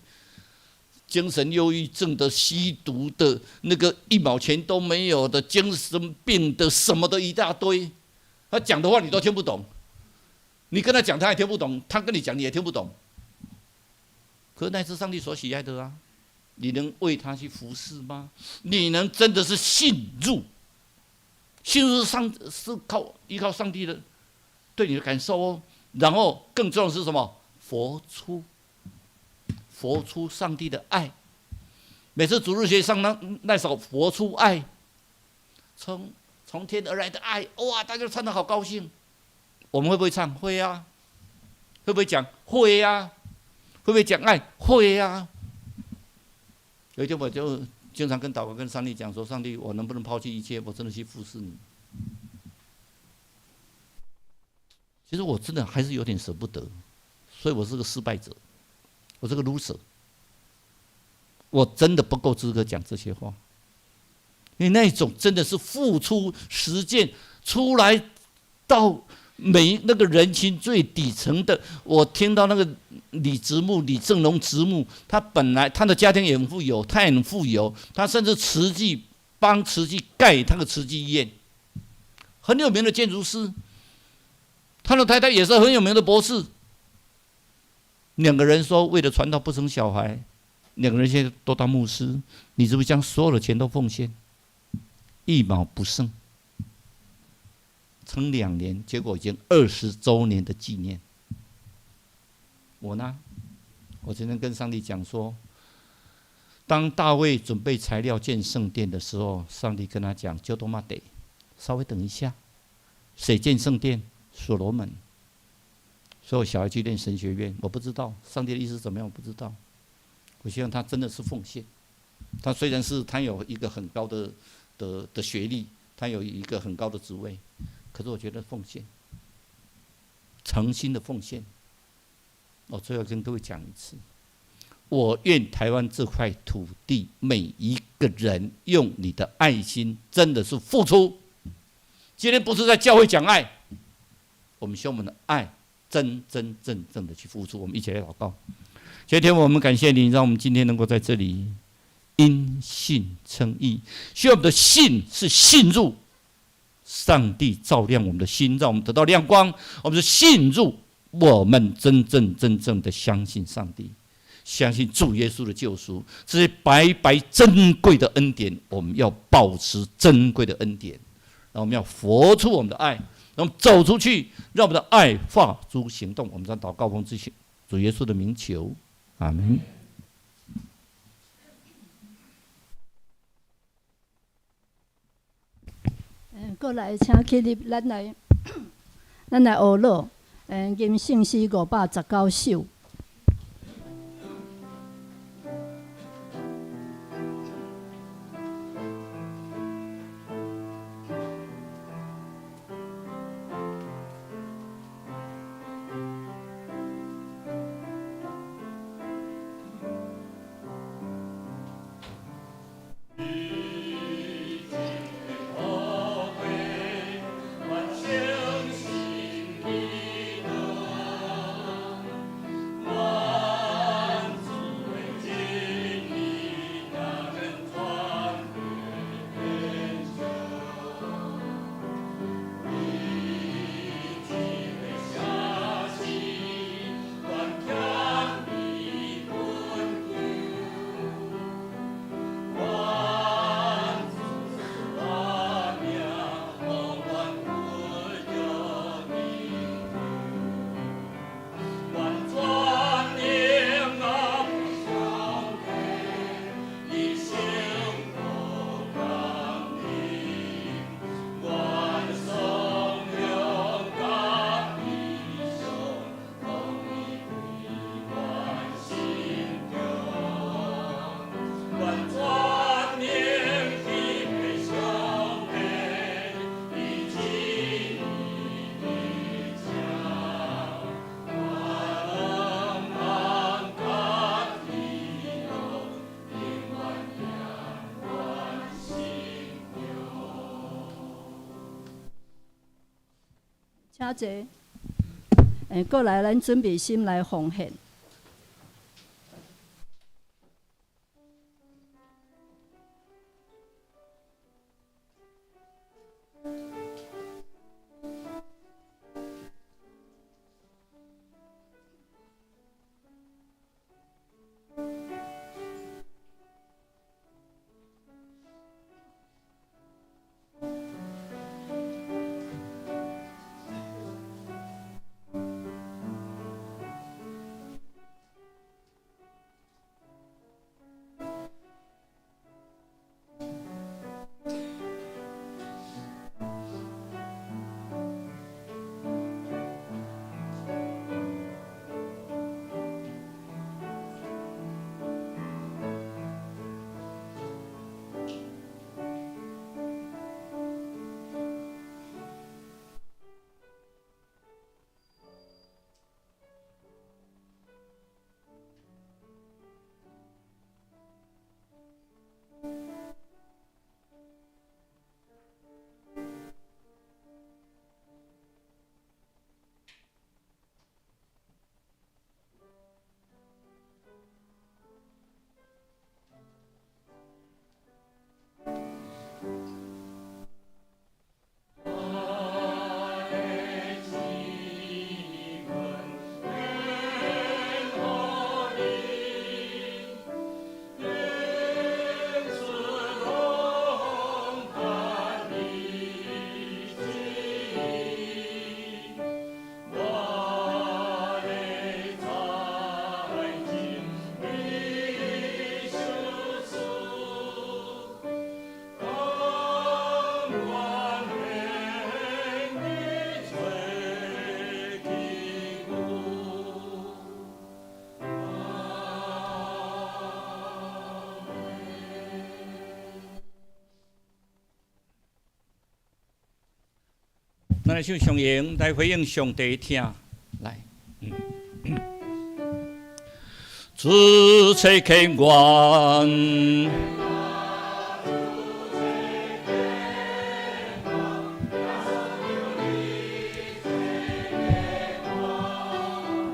精神忧郁症的、吸毒的、那个1毛钱都没有的、精神病的，什么的一大堆。他讲的话你都听不懂，你跟他讲他也听不懂，他跟你讲你也听不懂。可是那是上帝所喜爱的啊！你能为他去服侍吗？你能真的是信入？信入是依靠上帝的对你的感受哦。然后更重要的是什么？活出上帝的爱。每次主日学上那首活出爱，从天而来的爱，哇，大家唱得好高兴。我们会不会唱？会啊。会不会讲？会啊。会不会讲爱？会啊。有一天我就经常跟祷告跟上帝讲说，上帝，我能不能抛弃一切，我真的去服侍你？其实我真的还是有点舍不得，所以我是个失败者。我这个 loser， 我真的不够资格讲这些话，因为那种真的是付出实践出来到那个人群最底层的。我听到那个李正荣直木，他本来他的家庭也很富有，他也很富有，他甚至帮慈济盖他的慈济医院，很有名的建筑师，他的太太也是很有名的博士。2个人说为了传道不生小孩，2个人现在都当牧师。你是不是将所有的钱都奉献，1毛不剩？撑2年，结果已经20周年的纪念。我呢，我今天跟上帝讲说，当大卫准备材料建圣殿的时候，上帝跟他讲：“就多嘛得，稍微等一下。谁建圣殿？所罗门。所以我小孩去念神学院，我不知道上帝的意思怎么样，我不知道。我希望他真的是奉献。他虽然是他有一个很高的学历，他有一个很高的职位，可是我觉得奉献，诚心的奉献。我最后跟各位讲一次，我愿台湾这块土地每一个人用你的爱心，真的是付出。今天不是在教会讲爱，我们希望我们的爱真真正正的去付出。我们一起来祷告。谢天父，我们感谢你，让我们今天能够在这里因信称义。希望我们的信是信入上帝照亮我们的心，让我们得到亮光。我们是信入，我们真正的相信上帝，相信主耶稣的救赎，这些白白珍贵的恩典，我们要保持珍贵的恩典，然后我们要活出我们的爱，让我们走出去，让我们的爱化诸行动。我们在祷告奉主耶稣的名求，阿门。过来，请起立，咱来学乐。吟圣诗519首。请坐。过来，咱准备心来奉献。咱来唱上迎来回应上帝听，来，主切肯愿，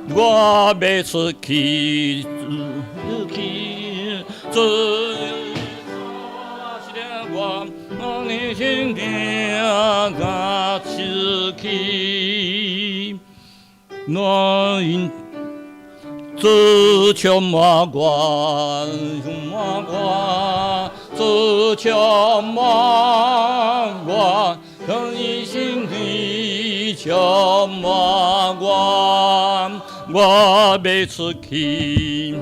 我要出去，主我的心定甲出去，我因主充满我，充满我，主充满我，让你心里充满我，我要出去。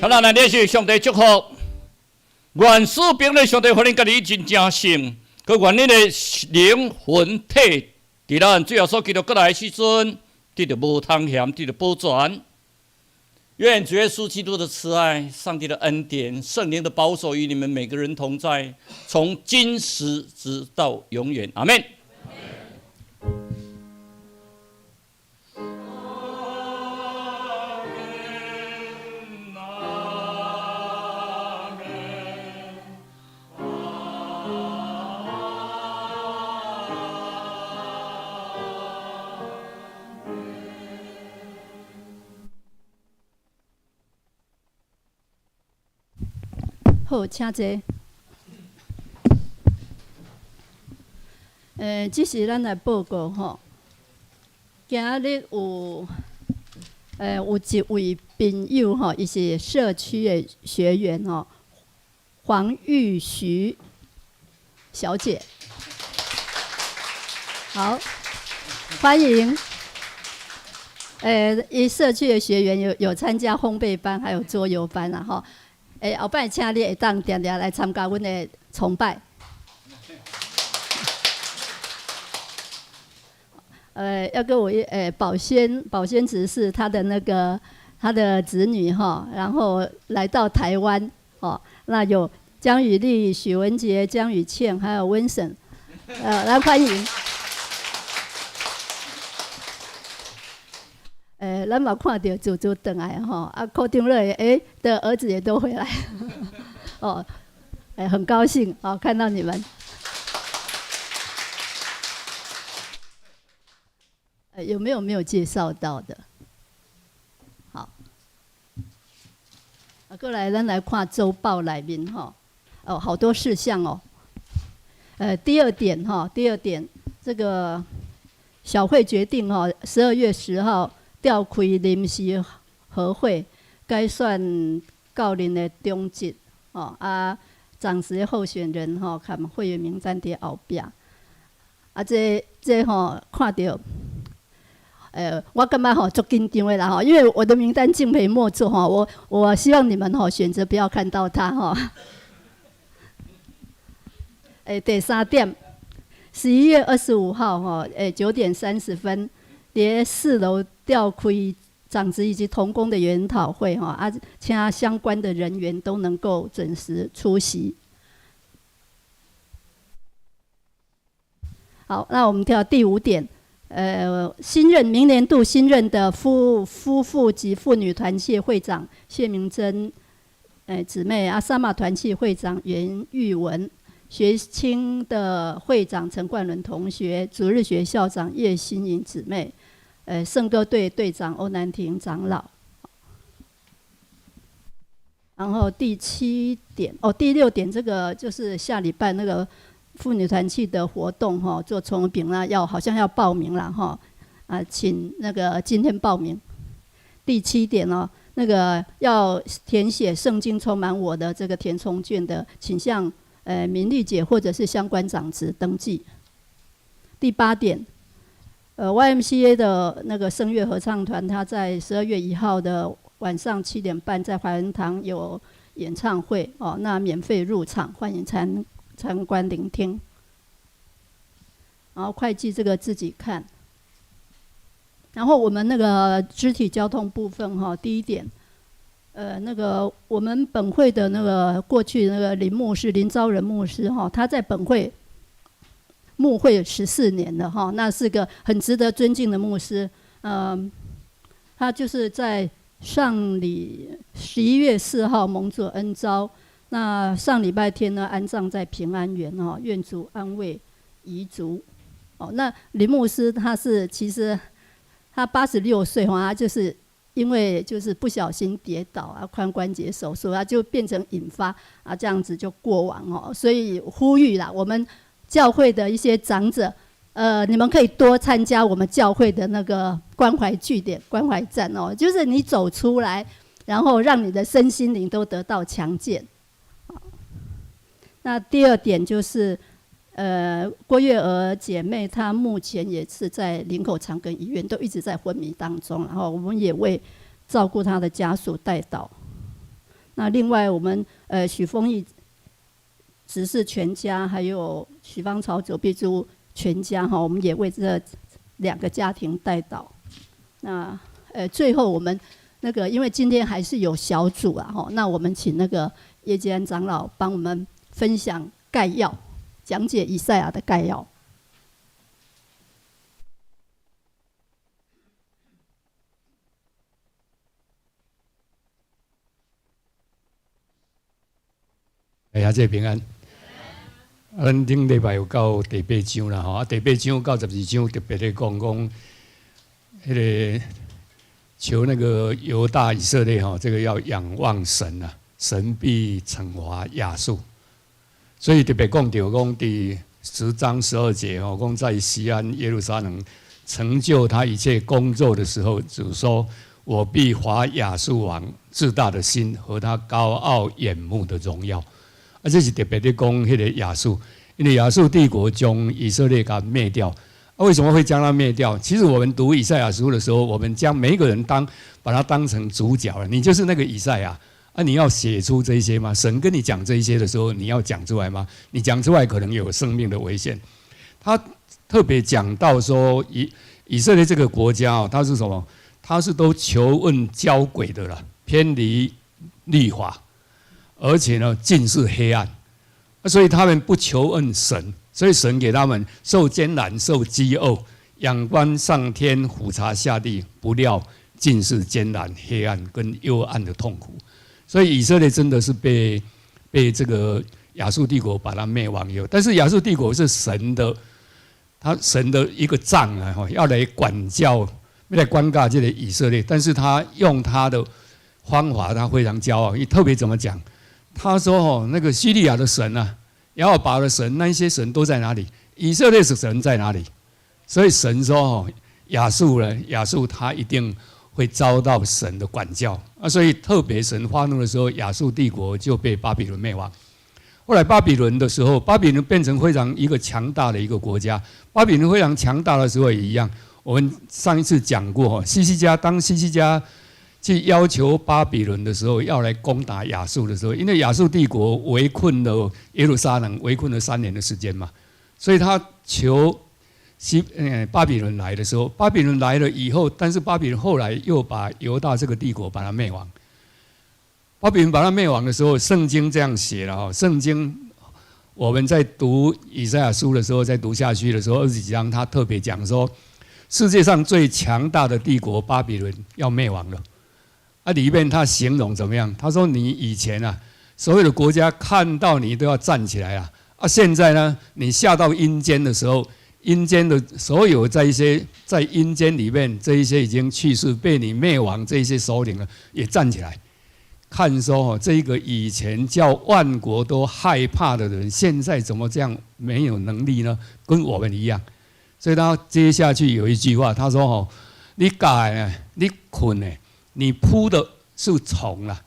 好啦，咱这是上帝祝福，愿士兵的上帝福音甲你真正信，佮愿你的灵魂体，伫咱最后所基督过来的时阵，得到无通嫌，得到保全。愿主耶稣基督的慈爱、上帝的恩典、圣灵的保守与你们每个人同在，从今时直到永远。阿们。好，请坐。这是咱来报告吼。今日有一位朋友吼，伊是社区的学员吼，黄玉徐小姐。好，欢迎。伊社区的学员有参加烘焙班，还有桌游班啊吼。后摆请你会当定定来参加阮的崇拜。要跟我保鲜执事他的子女哈，然后来到台湾哦，那有江雨丽、许文杰、江雨倩，还有温婶，来欢迎。咱嘛看到祖祖回来吼，啊，考中乐的儿子也都回来，哦，很高兴哦，看到你们。有没有介绍到的？好，过来咱来看周报内面吼，哦，好多事项哦。第二点这个小会决定12月10号召开临时和会，改选教人的中职暂时候选人看会员名单伫后壁。这看到。我感觉足紧张的啦因为我的名单敬陪末座我希望你们选择不要看到他第3点，11月25号9点30分，伫4楼召开长职以及同工的研讨会请相关的人员都能够准时出席。好，那我们跳第5点。明年度新任的夫妇及妇女团契会长谢明珍，姊妹阿萨玛团契会长袁玉文，学青的会长陈冠伦同学，主日学校长叶欣颖姊妹，圣歌队队长欧南婷长老。然后第6点，这个就是下礼拜那个。妇女团契的活动做崇饼好像要报名了请那个今天报名。第7点那个要填写圣经充满我的这个填充卷的，请向民丽姐或者是相关长职登记。第8点，YMCA 的那个声乐合唱团，他在12月1号的晚上7点半在怀恩堂有演唱会那免费入场，欢迎参观聆听。然后会计这个自己看。然后我们那个肢体交通部分第1点，那个我们本会的那个过去那个林昭仁牧师他在本会牧会14年了那是个很值得尊敬的牧师。他就是在11月4号蒙主恩召。那上礼拜天呢，安葬在平安园愿主安慰遗族。那林牧师其实他86岁他就是因为就是不小心跌倒髋关节手术就变成引发这样子就过往所以呼吁啦，我们教会的一些长者，你们可以多参加我们教会的那个关怀据点、关怀站就是你走出来，然后让你的身心灵都得到强健。那第2点就是，郭月娥姐妹她目前也是在林口长庚医院，都一直在昏迷当中，然后我们也为照顾她的家属代祷。那另外我们许丰义执事全家，还有许芳草久碧珠全家我们也为这2个家庭代祷。那最后我们那个因为今天还是有小组那我们请那个叶基安长老帮我们分享概要，讲解以赛亚的概要。这平安。咱顶礼拜有到第8章啦第8章到12章特别咧讲迄个求那个犹大以色列这个要仰望神神必惩罚亚述。所以特别讲到讲第10章12节讲在西安耶路撒冷成就他一切工作的时候，主说：“我必罚亚述王自大的心和他高傲眼目的荣耀。”这是特别在讲迄个亚述，因为亚述帝国将以色列给灭掉。为什么会将它灭掉？其实我们读以赛亚书的时候，我们将每一个人把他当成主角了。你就是那个以赛亚。你要写出这些吗？神跟你讲这些的时候，你要讲出来吗？你讲出来可能有生命的危险。他特别讲到说，以色列这个国家它是什么？它是都求问交鬼的了，偏离律法，而且呢尽是黑暗，所以他们不求问神，所以神给他们受艰难、受饥饿，仰观上天，俯察下地，不料尽是艰难、黑暗跟幽暗的痛苦。所以以色列真的是被这个亚述帝国把它灭亡以后，但是亚述帝国是神的一个杖啊，要来管教、要来管教这个以色列，但是他用他的方法，他非常骄傲。特别怎么讲？他说那个叙利亚的神啊，亚尔拔的神，那一些神都在哪里？以色列的神在哪里？所以神说亚述他一定会遭到神的管教啊，所以特别神发怒的时候，亚述帝国就被巴比伦灭亡。后来巴比伦的时候，巴比伦变成非常一个强大的一个国家。巴比伦非常强大的时候也一样，我们上一次讲过，当西西家去要求巴比伦的时候，要来攻打亚述的时候，因为亚述帝国围困了耶路撒冷，围困了3年的时间嘛，所以他求巴比伦来的时候，巴比伦来了以后，但是巴比伦后来又把犹大这个帝国把它灭亡。巴比伦把它灭亡的时候，圣经这样写了圣经我们在读以赛亚书的时候，在读下去的时候，20几章他特别讲说，世界上最强大的帝国巴比伦要灭亡了。里面他形容怎么样？他说：“你以前所有的国家看到你都要站起来现在呢，你下到阴间的时候，阴间的所有在阴间里面这一些已经去世、被你灭亡这一些首领也站起来。”看说这一个以前叫万国都害怕的人，现在怎么这样没有能力呢？跟我们一样。所以他接下去有一句话，他说：“你改你捆你铺的是虫啦，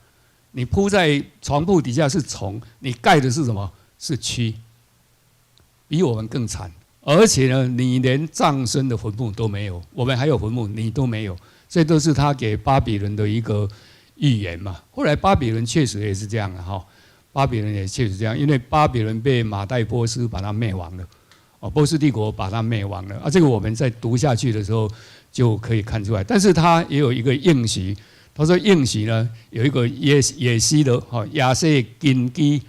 你铺在床铺底下是虫，你盖的是什么？是蛆，比我们更惨。而且呢，你连葬身的坟墓都没有，我们还有坟墓，你都没有。所以都是他给巴比伦的一个预言嘛。后来巴比伦确实也是这样巴比伦也确实这样，因为巴比伦被马代波斯把它灭亡了，波斯帝国把它灭亡了这个我们在读下去的时候就可以看出来。但是他也有一个应许，他说应许呢有一个耶西的亚瑟根基，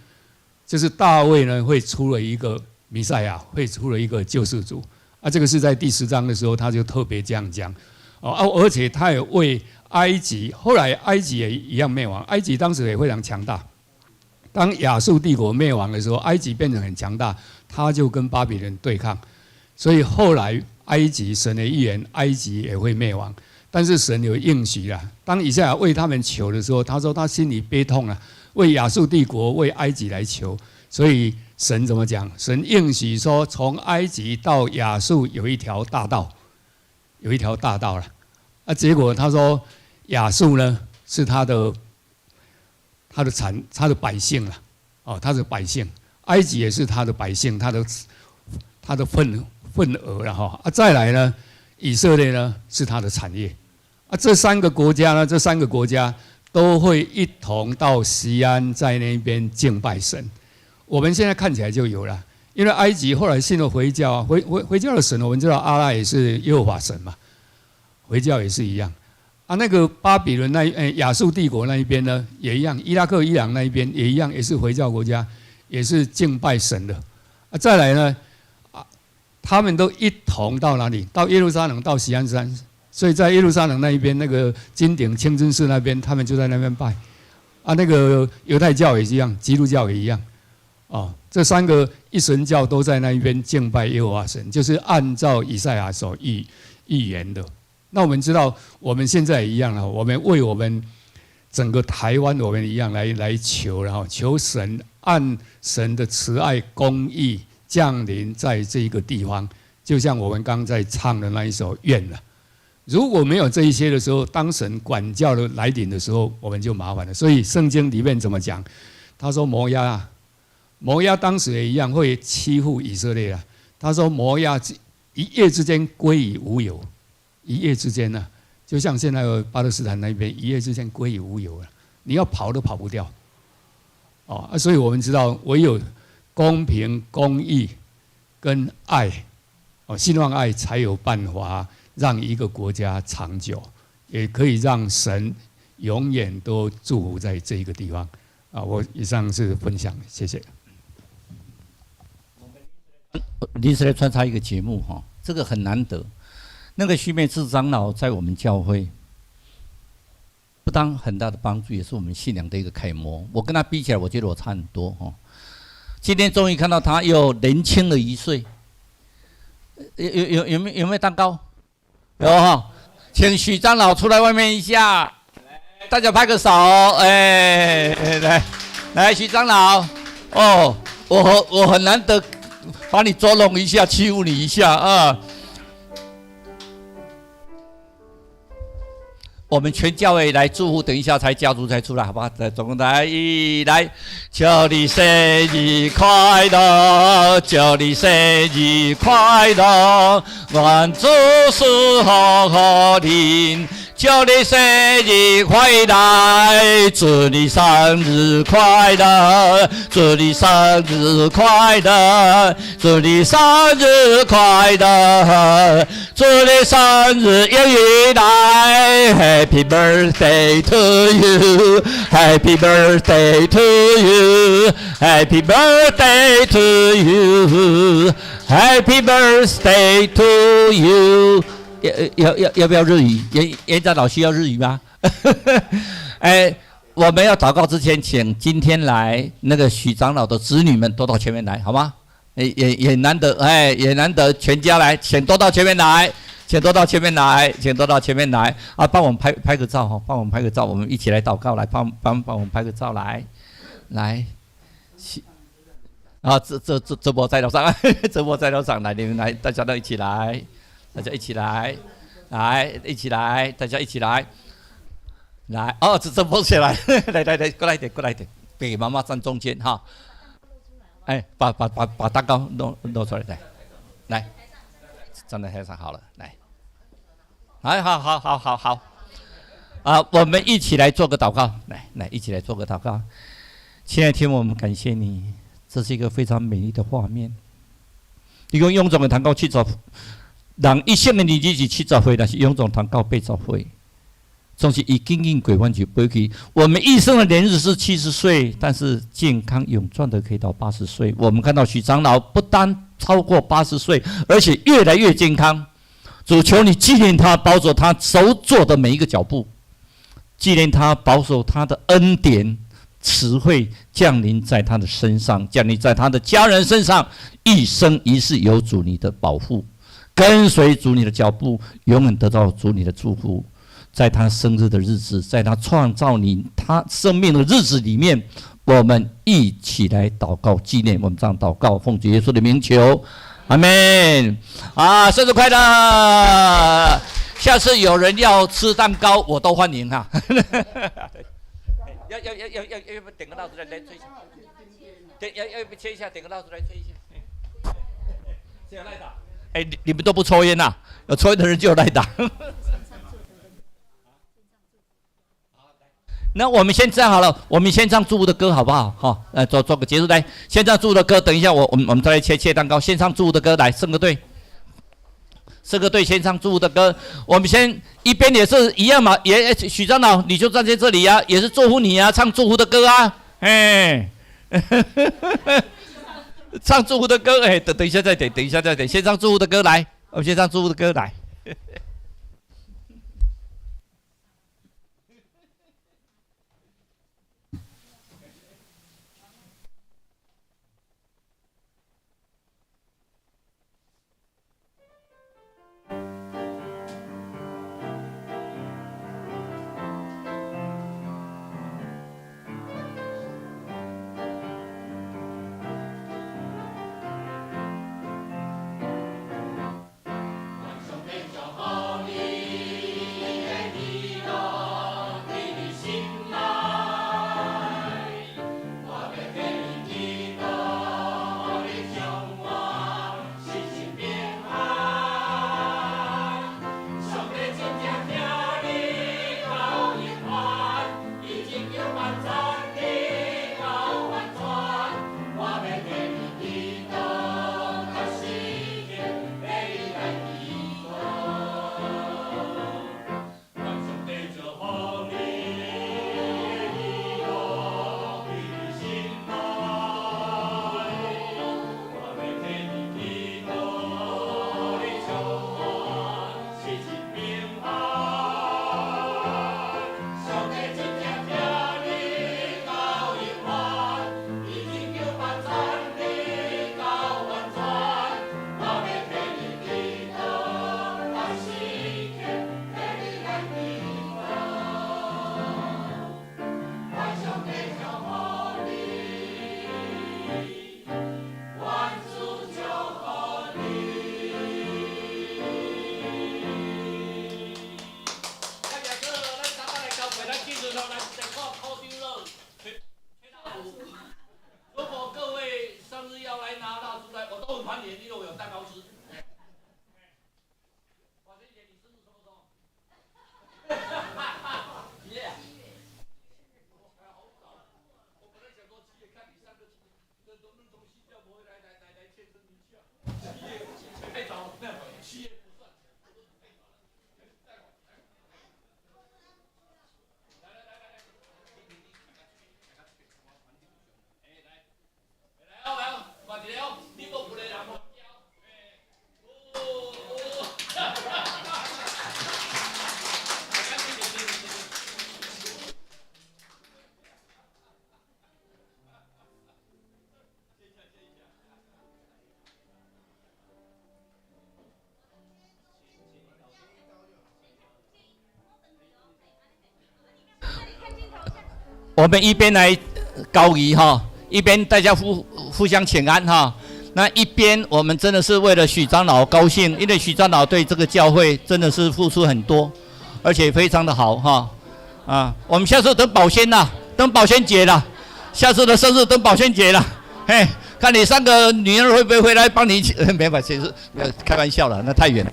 就是大卫呢会出了一个弥赛亚，会出了一个救世主这个是在第10章的时候他就特别这样讲而且他也为埃及，后来埃及也一样灭亡，埃及当时也非常强大。当亚述帝国灭亡的时候，埃及变成很强大，他就跟巴比伦对抗，所以后来埃及神的预言，埃及也会灭亡。但是神有应许啦，当以赛亚为他们求的时候，他说他心里悲痛为亚述帝国、为埃及来求。所以神怎么讲？神应许说，从埃及到亚述有一条大道，有一条大道了。结果他说亚述呢是他的百姓了，他的百姓，埃及也是他的百姓，他的份额了再来呢，以色列呢是他的产业这3个国家呢，这3个国家都会一同到锡安，在那边敬拜神。我们现在看起来就有了，因为埃及后来信了回教回教的神，我们知道阿拉也是耶和华神嘛，回教也是一样那个巴比伦亚述帝国那一边呢也一样，伊拉克、伊朗那一边也一样，也是回教国家，也是敬拜神的再来呢他们都一同到哪里？到耶路撒冷，到锡安山。所以在耶路撒冷那一边，那个金顶清真寺那边，他们就在那边拜那个犹太教也一样，基督教也一样这3个一神教都在那一边敬拜耶和华神，就是按照以赛亚所预言的。那我们知道，我们现在也一样我们为我们整个台湾，我们一样来求，然后求神按神的慈爱公义降临在这个地方，就像我们刚在唱的那一首愿了。如果没有这一些的时候，当神管教的来临的时候，我们就麻烦了。所以圣经里面怎么讲？他说摩押当时也一样会欺负以色列他说摩押一夜之间归于无有，一夜之间就像现在巴勒斯坦那边一夜之间归于无有了，你要跑都跑不掉所以我们知道唯有公平、公义跟爱信望爱才有办法让一个国家长久，也可以让神永远都祝福在这一个地方我以上是分享，谢谢。临时来穿插一个节目这个很难得。那个徐美智长老在我们教会，不当很大的帮助，也是我们信仰的一个楷模。我跟他比起来，我觉得我差很多哦。今天终于看到他又年轻了1岁，有没有蛋糕？有哈，请许长老出来外面一下，大家拍个手，来，许长老，哦，我很难得把你捉弄一下，欺负你一下啊。我们全教会来祝福，等一下才家族才出来，好不好？来，总共来，祝你生日快乐，祝你生日快乐，愿主赐福给您。祝你生日快乐，祝你生日快乐，祝你生日快乐，祝你生日快乐，祝你生日有余来。Happy birthday to you, Happy birthday to you, Happy birthday to you, Happy birthday to you。要不要日语？严长老需要日语吗？我们要祷告之前，请今天来那个许长老的子女们都到前面来，好吗？也难得，也难得全家来，请都到前面来，请都到前面来，请都到前面来啊！帮我们拍个照哈，帮我们拍个照，我们一起来祷告，来帮我们拍个照，来。啊，这波在楼上，这波在楼上，来，你们来，大家都一起来。大家一起来，一起来，大家一起来，来哦，这波起来，来，过来一点，给妈妈站中间哈。把蛋糕弄出来，来，站在台上好了，来，好，啊，我们一起来做个祷告，来，一起来做个祷告。亲爱的天父，我们感谢你，这是一个非常美丽的画面。你用臃肿的祷告去找。人一生的年纪是70岁，但是臃肿祷告80岁，总是以经验过完就不会。我们一生的年日是70岁，但是健康永壮的可以到80岁。我们看到许长老不单超过80岁，而且越来越健康。主求你纪念他，保守他手做的每一个脚步，纪念他，保守他的恩典、慈惠降临在他的身上，降临在他的家人身上，一生一世有主你的保护。跟随主你的脚步，永远得到主你的祝福。在他生日的日子，在他创造他生命的日子里面，我们一起来祷告纪念。我们这样祷告，奉主耶稣的名求，阿们。啊，生日快乐！下次有人要吃蛋糕，我都欢迎哈。要点个蜡烛来吹一下，要切一下，点个蜡烛来吹一下。这样来打。你们都不抽烟呐？有抽烟的人就有来打。那我们先这样好了，我们先唱祝福的歌好不好？好，来做个结束，来先唱祝福的歌。等一下我们再来切蛋糕。先唱祝福的歌，来圣歌队先唱祝福的歌。我们先一边也是一样嘛，许长老你就站在这里啊，也是祝福你啊，唱祝福的歌啊，唱祝福的歌，等一下再点，先唱祝福的歌来，我们先唱祝福的歌来。就好。扣丢了，如果各位生日要来拿蜡烛来，我都很欢迎，因为我有蛋糕吃。宝娟姐，你生日什么时候？几月？好早。我本来想说7月看你上个那从新加坡来健身一下，7月太早了，7月不算。我们一边来高仪哈，一边大家互相请安哈。那一边我们真的是为了许长老高兴，因为许长老对这个教会真的是付出很多，而且非常的好哈。我们下次等保鲜啦，等保鲜节啦，下次的生日等保鲜节啦。嘿，看你3个女儿会不会回来帮你？没法，谁是开玩笑了？那太远了。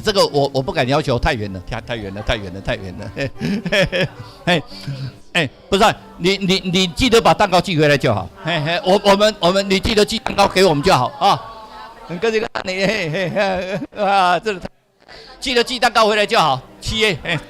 这个我不敢要求，太远了。不是、啊，你记得把蛋糕寄回来就好。我们你记得寄蛋糕给我们就好啊。很客气，你这记得寄蛋糕回来就好。7月。